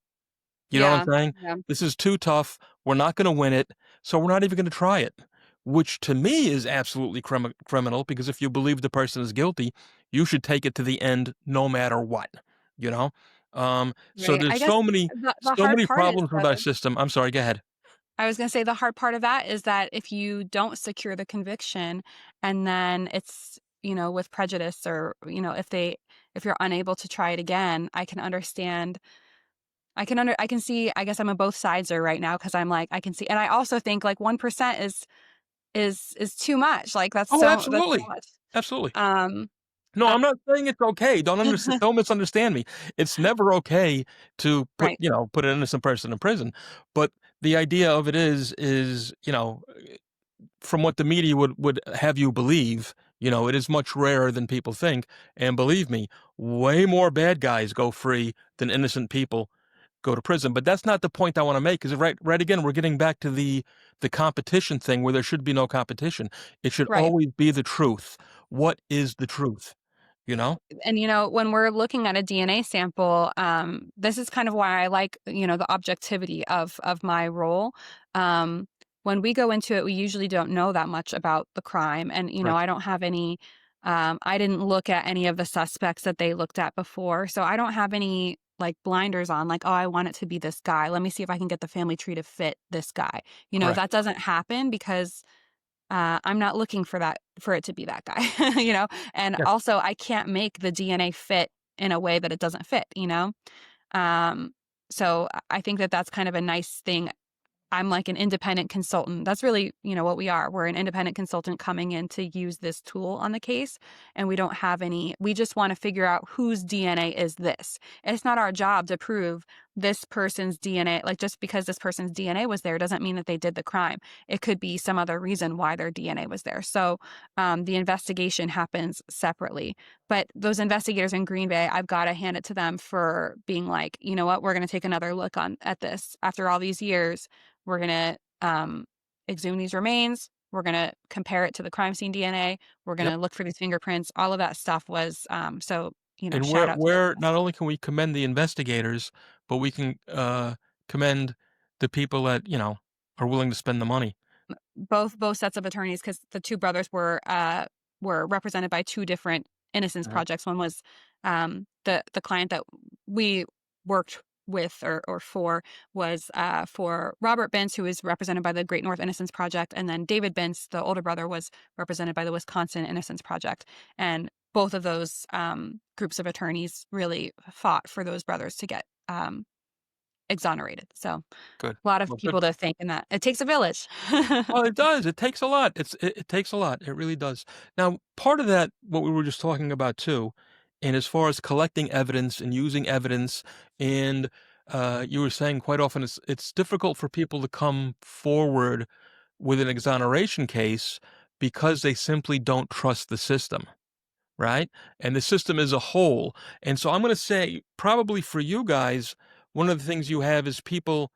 [SPEAKER 2] You know what
[SPEAKER 1] Yeah.
[SPEAKER 2] I'm saying?
[SPEAKER 1] Yeah.
[SPEAKER 2] This is too tough. We're not going to win it, so we're not even going to try it, which to me is absolutely criminal, because if you believe the person is guilty, you should take it to the end no matter what, you know? So
[SPEAKER 1] Right. I
[SPEAKER 2] there's
[SPEAKER 1] guess the
[SPEAKER 2] so
[SPEAKER 1] hard
[SPEAKER 2] many
[SPEAKER 1] part is,
[SPEAKER 2] problems with our
[SPEAKER 1] though,
[SPEAKER 2] system. I'm sorry, go ahead.
[SPEAKER 1] I was going to say the hard part of that is that if you don't secure the conviction, and then it's, with prejudice, or, if you're unable to try it again, I can understand. I can see, I guess I'm a both sideser right now, because I'm like, I can see. And I also think, like, 1% is too much. Like,
[SPEAKER 2] Oh,
[SPEAKER 1] that's so
[SPEAKER 2] absolutely.
[SPEAKER 1] much.
[SPEAKER 2] Absolutely.
[SPEAKER 1] Um,
[SPEAKER 2] No,
[SPEAKER 1] uh,
[SPEAKER 2] I'm not saying it's okay. Don't misunderstand me. It's never okay to put,
[SPEAKER 1] right.
[SPEAKER 2] put an innocent person in prison. But the idea of it is, from what the media would have you believe, it is much rarer than people think. And believe me, way more bad guys go free than innocent people go to prison. But that's not the point I want to make. Because right again, we're getting back to the competition thing where there should be no competition. It should
[SPEAKER 1] Right.
[SPEAKER 2] always be the truth. What is the truth? You know?
[SPEAKER 1] And when we're looking at a DNA sample, this is kind of why I like, the objectivity of my role. When we go into it, we usually don't know that much about the crime, and
[SPEAKER 2] Right.
[SPEAKER 1] I don't have any. I didn't look at any of the suspects that they looked at before, so I don't have any like blinders on. Like, oh, I want it to be this guy. Let me see if I can get the family tree to fit this guy.
[SPEAKER 2] Correct.
[SPEAKER 1] That doesn't happen because I'm not looking for it to be that guy, and
[SPEAKER 2] Yeah.
[SPEAKER 1] also I can't make the DNA fit in a way that it doesn't fit. Um, so I think that that's kind of a nice thing. I'm like an independent consultant. That's really, what we are. We're an independent consultant coming in to use this tool on the case. And we just want to figure out whose DNA is this. It's not our job to prove this person's DNA. Like, just because this person's DNA was there doesn't mean that they did the crime. It could be some other reason why their DNA was there. So the investigation happens separately. But those investigators in Green Bay, I've got to hand it to them for being like, you know what, we're going to take another look at this after all these years. We're going to exhume these remains. We're going to compare it to the crime scene DNA. We're going
[SPEAKER 2] Yep.
[SPEAKER 1] to look for these fingerprints. All of that stuff was
[SPEAKER 2] And
[SPEAKER 1] shout
[SPEAKER 2] we're
[SPEAKER 1] out to those
[SPEAKER 2] we're
[SPEAKER 1] guys.
[SPEAKER 2] not only can we commend the investigators, but we can commend the people that are willing to spend the money.
[SPEAKER 1] Both sets of attorneys, because the two brothers were represented by two different innocence
[SPEAKER 2] Mhm.
[SPEAKER 1] projects. One was the client that we worked with or for was for Robert Bentz, who is represented by the Great North Innocence Project, and then David Bentz, the older brother, was represented by the Wisconsin Innocence Project. And both of those groups of attorneys really fought for those brothers to get exonerated. So
[SPEAKER 2] Good.
[SPEAKER 1] a lot of
[SPEAKER 2] Well, good.
[SPEAKER 1] people to thank in that. It takes a village.
[SPEAKER 2] Well, it does. It takes a lot. It takes a lot. It really does. Now, part of that, what we were just talking about too, and as far as collecting evidence and using evidence, and you were saying quite often it's difficult for people to come forward with an exoneration case because they simply don't trust the system, right? And the system as a whole. And so I'm going to say, probably for you guys, one of the things you have is people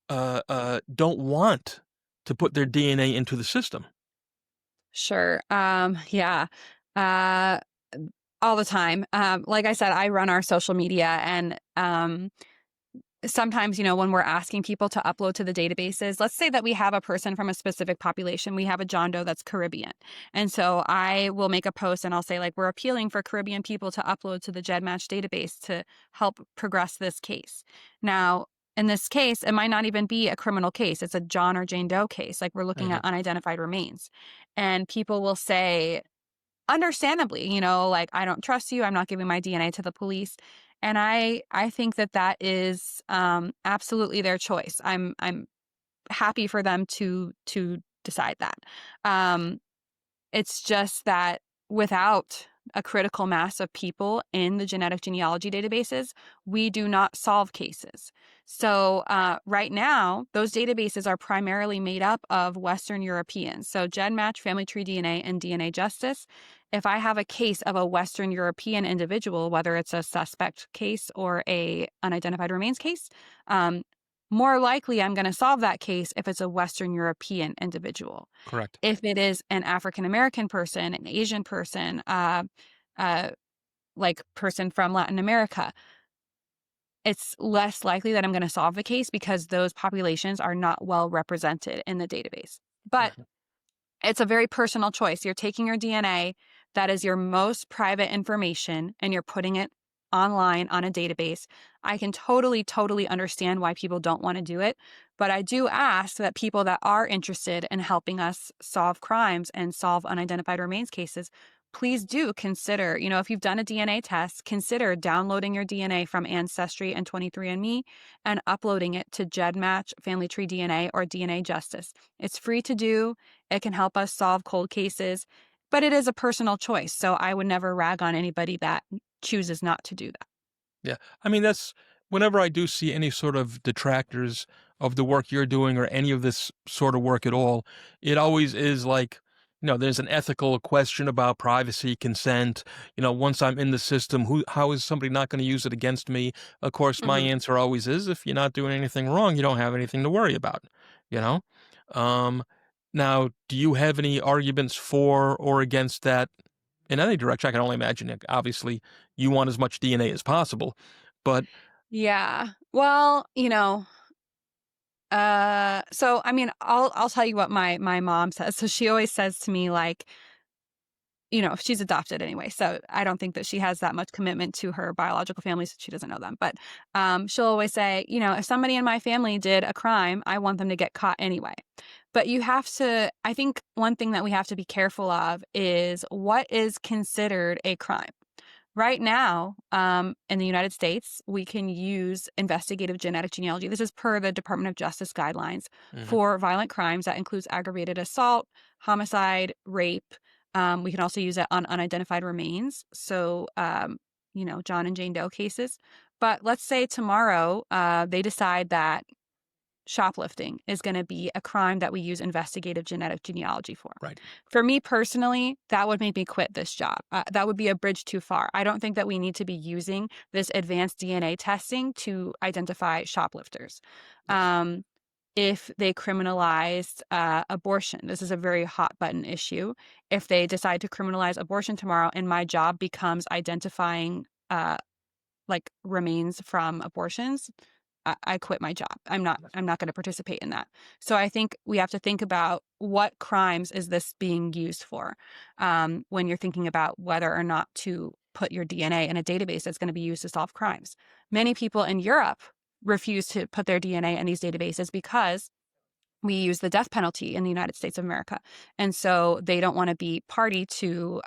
[SPEAKER 2] don't want to put their DNA into the system.
[SPEAKER 1] Sure. Yeah. Uh, all the time. Like I said, I run our social media, and sometimes, when we're asking people to upload to the databases, let's say that we have a person from a specific population. We have a John Doe that's Caribbean. And so I will make a post and I'll say, like, we're appealing for Caribbean people to upload to the GEDmatch database to help progress this case. Now, in this case, it might not even be a criminal case. It's a John or Jane Doe case. Like, we're looking
[SPEAKER 2] Mhm.
[SPEAKER 1] at unidentified remains. And people will say, understandably, like, I don't trust you. I'm not giving my DNA to the police. And I think that is absolutely their choice. I'm happy for them to decide that. Um, it's just that without a critical mass of people in the genetic genealogy databases, we do not solve cases. So right now, those databases are primarily made up of Western Europeans. So GEDmatch, Family Tree DNA, and DNA Justice. If I have a case of a Western European individual, whether it's a suspect case or a unidentified remains case, um, more likely I'm going to solve that case if it's a Western European individual.
[SPEAKER 2] Correct.
[SPEAKER 1] If it is an African American person, an Asian person, uh, like person from Latin America, it's less likely that I'm going to solve the case because those populations are not well represented in the database. But
[SPEAKER 2] Mhm.
[SPEAKER 1] it's a very personal choice. You're taking your DNA, that is your most private information, and you're putting it online on a database. I can totally understand why people don't want to do it. But I do ask that people that are interested in helping us solve crimes and solve unidentified remains cases, please do consider, if you've done a DNA test, consider downloading your DNA from Ancestry and 23andMe and uploading it to GEDmatch, Family Tree DNA, or DNA Justice. It's free to do. It can help us solve cold cases, but it is a personal choice. So I would never rag on anybody that chooses not to do that.
[SPEAKER 2] Yeah. I mean, that's whenever I do see any sort of detractors of the work you're doing or any of this sort of work at all, it always is like, there's an ethical question about privacy, consent. Once I'm in the system, how is somebody not going to use it against me? Of course, my
[SPEAKER 1] Mhm.
[SPEAKER 2] answer always is if you're not doing anything wrong, you don't have anything to worry about, you know? Um, Now, do you have any arguments for or against that in any direction? I can only imagine it. Obviously, you want as much DNA as possible, but
[SPEAKER 1] Yeah. Well, so I mean, I'll tell you what my mom says. So she always says to me like, she's adopted anyway, so I don't think that she has that much commitment to her biological family, so she doesn't know them. But she'll always say, if somebody in my family did a crime, I want them to get caught anyway. But I think one thing that we have to be careful of is what is considered a crime. Right now, in the United States, we can use investigative genetic genealogy. This is per the Department of Justice guidelines
[SPEAKER 2] Mhm,
[SPEAKER 1] for violent crimes. That includes aggravated assault, homicide, rape. We can also use it on unidentified remains. So, John and Jane Doe cases. But let's say tomorrow they decide that shoplifting is going to be a crime that we use investigative genetic genealogy for.
[SPEAKER 2] right.
[SPEAKER 1] For me personally, that would make me quit this job. That would be a bridge too far. I don't think that we need to be using this advanced DNA testing to identify shoplifters.
[SPEAKER 2] Yes.
[SPEAKER 1] Um, if they criminalized abortion, this is a very hot button issue. If they decide to criminalize abortion tomorrow and my job becomes identifying like remains from abortions, I quit my job. I'm not
[SPEAKER 2] Yes.
[SPEAKER 1] I'm not going to participate in that. So I think we have to think about what crimes is this being used for when you're thinking about whether or not to put your DNA in a database that's going to be used to solve crimes. Many people in Europe refuse to put their DNA in these databases because we use the death penalty in the United States of America. And so they don't want to be party to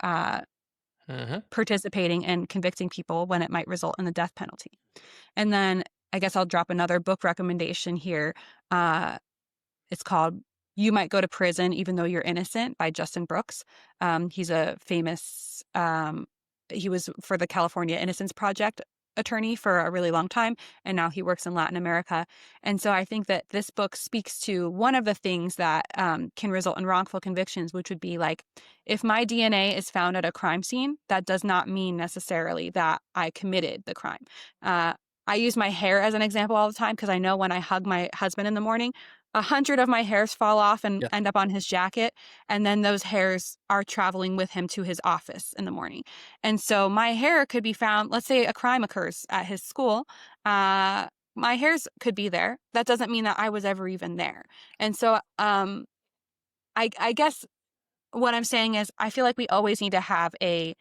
[SPEAKER 2] Mhm.
[SPEAKER 1] participating in convicting people when it might result in the death penalty. And then I guess I'll drop another book recommendation here. Uh, it's called You Might Go to Prison Even Though You're Innocent by Justin Brooks. He's a famous, he was for the California Innocence Project attorney for a really long time, and now he works in Latin America. And so I think that this book speaks to one of the things that can result in wrongful convictions, which would be like, if my DNA is found at a crime scene, that does not mean necessarily that I committed the crime. Uh, I use my hair as an example all the time because I know when I hug my husband in the morning, 100 of my hairs fall off and
[SPEAKER 2] Yes.
[SPEAKER 1] end up on his jacket, and then those hairs are traveling with him to his office in the morning. And so my hair could be found, let's say a crime occurs at his school, my hairs could be there. That doesn't mean that I was ever even there. And so I guess what I'm saying is I feel like we always need to have a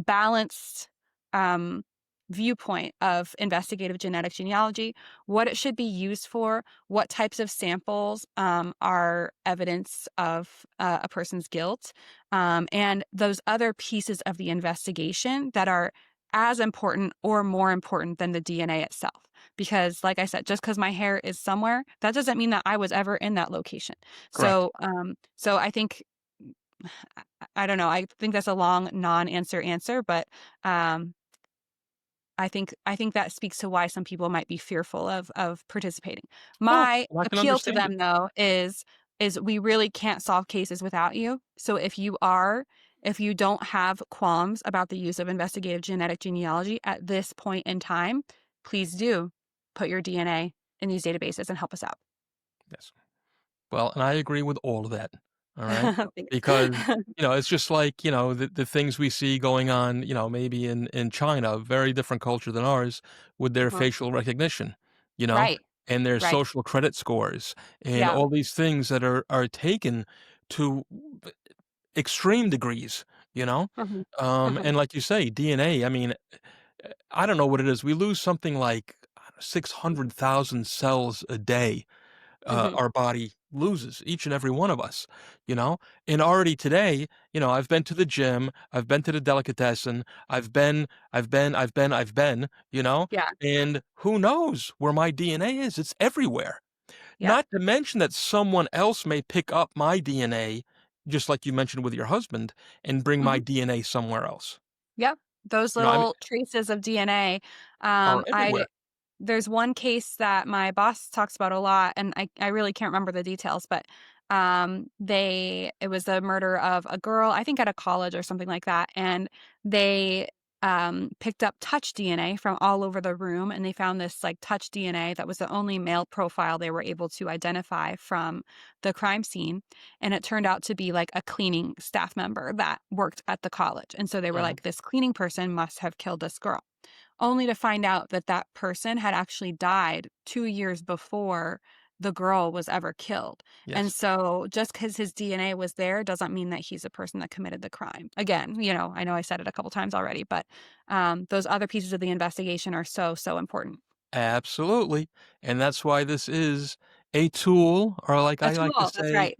[SPEAKER 1] balanced um, viewpoint of investigative genetic genealogy, what it should be used for, what types of samples are evidence of a person's guilt, and those other pieces of the investigation that are as important or more important than the DNA itself. Because, like I said, just because my hair is somewhere, that doesn't mean that I was ever in that location.
[SPEAKER 2] Correct.
[SPEAKER 1] So I think I don't know. I think that's a long non-answer answer, but um, I think that speaks to why some people might be fearful of participating.
[SPEAKER 2] Well,
[SPEAKER 1] My
[SPEAKER 2] I can
[SPEAKER 1] appeal to
[SPEAKER 2] understand it.
[SPEAKER 1] them though is we really can't solve cases without you. So if you don't have qualms about the use of investigative genetic genealogy at this point in time, please do put your DNA in these databases and help us out.
[SPEAKER 2] Yes. Well, and I agree with all of that. All right.
[SPEAKER 1] Thanks.
[SPEAKER 2] Because, it's just like, the things we see going on, maybe in China, a very different culture than ours, with their
[SPEAKER 1] Uh-huh.
[SPEAKER 2] facial recognition, you know,
[SPEAKER 1] Right.
[SPEAKER 2] and their
[SPEAKER 1] Right.
[SPEAKER 2] social credit scores and
[SPEAKER 1] Yeah.
[SPEAKER 2] all these things that are taken to extreme degrees, you know?
[SPEAKER 1] Mhm. Mhm.
[SPEAKER 2] And like you say, DNA, I mean, I don't know what it is. We lose something like 600,000 cells a day,
[SPEAKER 1] Mhm.
[SPEAKER 2] our body loses, each and every one of us, you know? And already today, I've been to the gym, I've been to the delicatessen, I've been,
[SPEAKER 1] Yeah.
[SPEAKER 2] and who knows where my DNA is? It's everywhere.
[SPEAKER 1] Yep.
[SPEAKER 2] Not to mention that someone else may pick up my DNA, just like you mentioned with your husband, and bring my
[SPEAKER 1] Mhm.
[SPEAKER 2] DNA somewhere else.
[SPEAKER 1] Yep. Those
[SPEAKER 2] I mean,
[SPEAKER 1] little traces of DNA,
[SPEAKER 2] are
[SPEAKER 1] I
[SPEAKER 2] everywhere.
[SPEAKER 1] there's one case that my boss talks about a lot, and I really can't remember the details, but it was the murder of a girl, I think at a college or something like that, and they picked up touch DNA from all over the room, and they found this like touch DNA that was the only male profile they were able to identify from the crime scene, and it turned out to be like a cleaning staff member that worked at the college, and so they were
[SPEAKER 2] Mhm.
[SPEAKER 1] like, this cleaning person must have killed this girl, only to find out that that person had actually died 2 years before the girl was ever killed. And
[SPEAKER 2] Yes.
[SPEAKER 1] so just because his DNA was there doesn't mean that he's the person that committed the crime. Again, I know I said it a couple times already, but those other pieces of the investigation are so, so important.
[SPEAKER 2] Absolutely. And that's why this is a tool, or like
[SPEAKER 1] A
[SPEAKER 2] I like to
[SPEAKER 1] tool. That's
[SPEAKER 2] say,
[SPEAKER 1] right.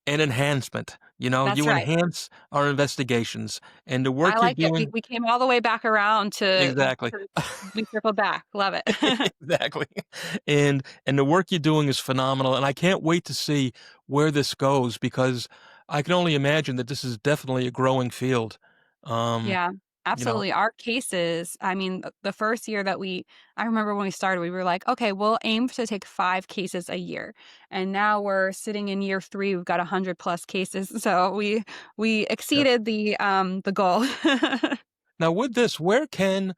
[SPEAKER 2] an enhancement. You know,
[SPEAKER 1] That's
[SPEAKER 2] you
[SPEAKER 1] right.
[SPEAKER 2] enhance our investigations and the
[SPEAKER 1] I
[SPEAKER 2] work you're
[SPEAKER 1] like it. We,
[SPEAKER 2] doing.
[SPEAKER 1] we came all the way back around
[SPEAKER 2] Exactly.
[SPEAKER 1] to we circled back. Love it.
[SPEAKER 2] Exactly. And the work you're doing is phenomenal, and I can't wait to see where this goes because I can only imagine that this is definitely a growing field. Um,
[SPEAKER 1] Yeah,
[SPEAKER 2] you know,
[SPEAKER 1] absolutely. Our cases, I mean, the first year that I remember when we started, we were like, okay, we'll aim to take 5 cases a year. And now we're sitting in year 3, we've got 100 plus cases. So we
[SPEAKER 2] yep.
[SPEAKER 1] exceeded the goal.
[SPEAKER 2] Now with this, where can,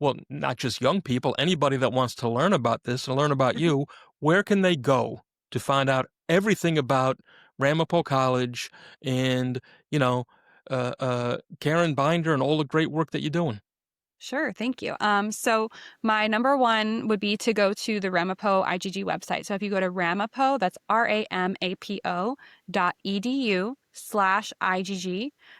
[SPEAKER 2] well, not just young people, anybody that wants to learn about this and learn about you, where can they go to find out everything about Ramapo College and, you know, Cairenn Binder and all the great work that you're doing?
[SPEAKER 1] Sure, thank you. So my number one would be to go to the Ramapo IGG website. So if you go to Ramapo, that's ramapo.edu/IGG,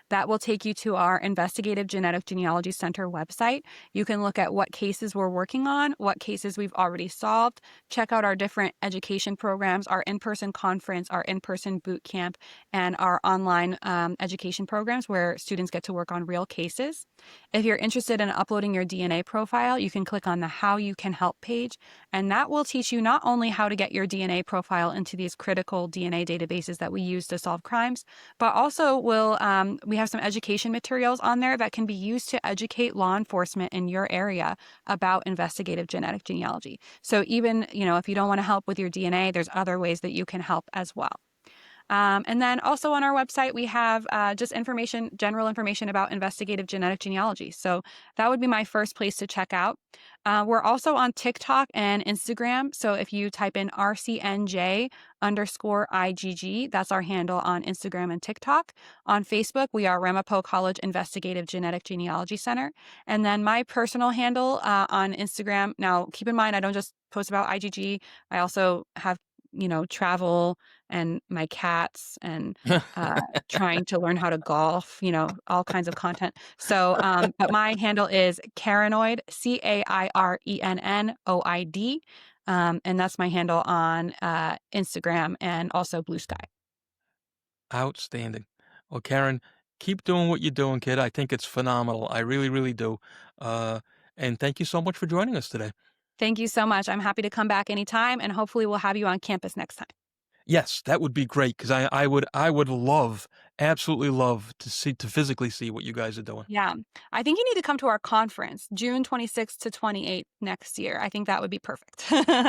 [SPEAKER 1] that will take you to our Investigative Genetic Genealogy Center website. You can look at what cases we're working on, what cases we've already solved, check out our different education programs, our in-person conference, our in-person boot camp, and our online education programs where students get to work on real cases. If you're interested in uploading your DNA profile, you can click on the How You Can Help page, and that will teach you not only how to get your DNA profile into these critical DNA databases that we use to solve crimes, but also we have some education materials on there that can be used to educate law enforcement in your area about investigative genetic genealogy. So even, if you don't want to help with your DNA, there's other ways that you can help as well. And then also on our website, we have just general information about investigative genetic genealogy. So that would be my first place to check out. We're also on TikTok and Instagram. So if you type in RCNJ_IGG, that's our handle on Instagram and TikTok. On Facebook, we are Ramapo College Investigative Genetic Genealogy Center. And then my personal handle on Instagram. Now, keep in mind, I don't just post about IGG. I also have travel and my cats and trying to learn how to golf, all kinds of content. So, but my handle is Cairennoid, CAIRENNOID. And that's my handle on Instagram and also Blue Sky.
[SPEAKER 2] Outstanding. Well, Cairenn, keep doing what you're doing, kid. I think it's phenomenal. I really, really do. Uh, and thank you so much for joining us today.
[SPEAKER 1] Thank you so much. I'm happy to come back anytime, and hopefully we'll have you on campus next time.
[SPEAKER 2] Yes, that would be great because I would love, absolutely love to physically see what you guys are doing.
[SPEAKER 1] Yeah. I think you need to come to our conference, June 26th to 28th next year. I think that would be perfect.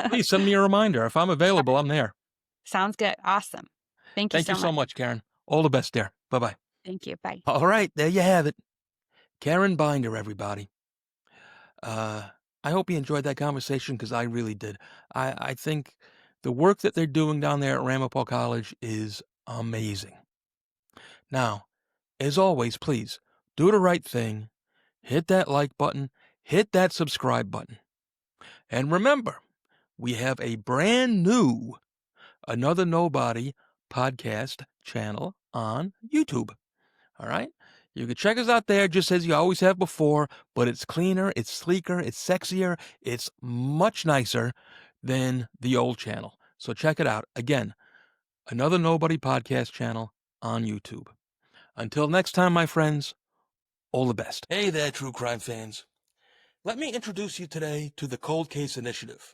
[SPEAKER 2] Please send me a reminder. If I'm available, I'm there.
[SPEAKER 1] Sounds good. Awesome. Thank you
[SPEAKER 2] Thank you
[SPEAKER 1] so
[SPEAKER 2] so
[SPEAKER 1] much.
[SPEAKER 2] much, Cairenn. All the best there. Bye-bye.
[SPEAKER 1] Thank you. Bye.
[SPEAKER 2] All right, there you have it. Cairenn Binder, everybody. Uh, I hope you enjoyed that conversation because I really did. I think the work that they're doing down there at Ramapo College is amazing. Now, as always, please do the right thing. Hit that like button. Hit that subscribe button. And remember, we have a brand new Another Nobody podcast channel on YouTube. All right? You can check us out there just as you always have before, but it's cleaner, it's sleeker, it's sexier, it's much nicer than the old channel. So check it out. Again, Another Nobody podcast channel on YouTube. Until next time, my friends, all the best. Hey there, true crime fans. Let me introduce you today to the Cold Case Initiative.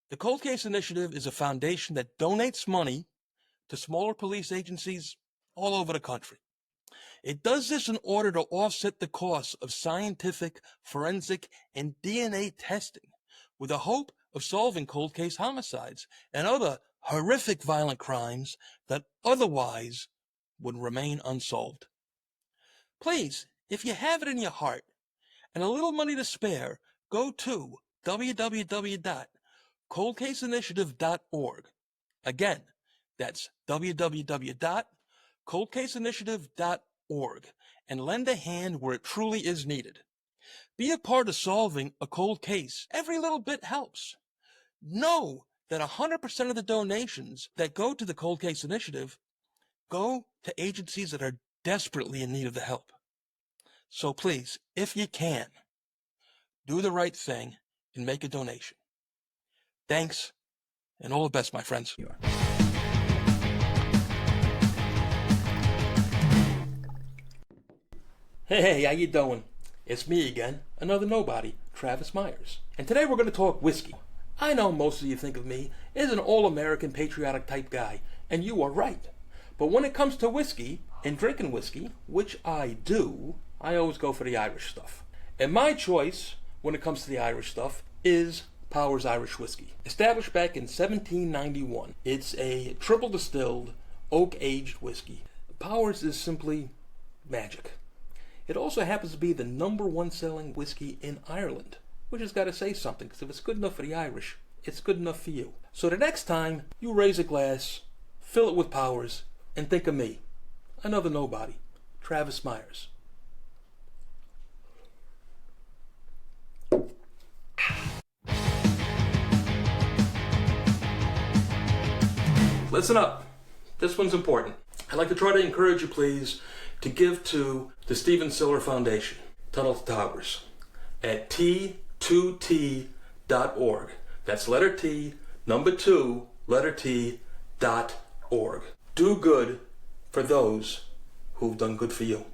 [SPEAKER 2] The Cold Case Initiative is a foundation that donates money to smaller police agencies all over the country. It does this in order to offset the costs of scientific, forensic, and DNA testing, with the hope of solving cold case homicides and other horrific violent crimes that otherwise would remain unsolved. Please, if you have it in your heart and a little money to spare, go to www.coldcaseinitiative.org. Again, that's www.coldcaseinitiative.org, and lend a hand where it truly is needed. Be a part of solving a cold case. Every little bit helps. Know that 100% of the donations that go to the Cold Case Initiative go to agencies that are desperately in need of the help. So please, if you can, do the right thing and make a donation. Thanks, and all the best, my friends. Hey, how you doing? It's me again, another nobody, Travis Myers. And today we're going to talk whiskey. I know most of you think of me as an all-American patriotic type guy, and you are right. But when it comes to whiskey and drinking whiskey, which I do, I always go for the Irish stuff. And my choice when it comes to the Irish stuff is Powers Irish Whiskey. Established back in 1791. It's a triple distilled, oak-aged whiskey. Powers is simply magic. It also happens to be the #1 selling whiskey in Ireland, which has got to say something, because if it's good enough for the Irish, it's good enough for you. So the next time you raise a glass, fill it with Powers, and think of me, another nobody, Travis Myers. Listen up. This one's important. I'd like to try to encourage you, please, to give to the Stephen Siller Foundation, Tunnel to Towers, at T2T.org. That's letter T, number 2, letter T.org. Do good for those who've done good for you.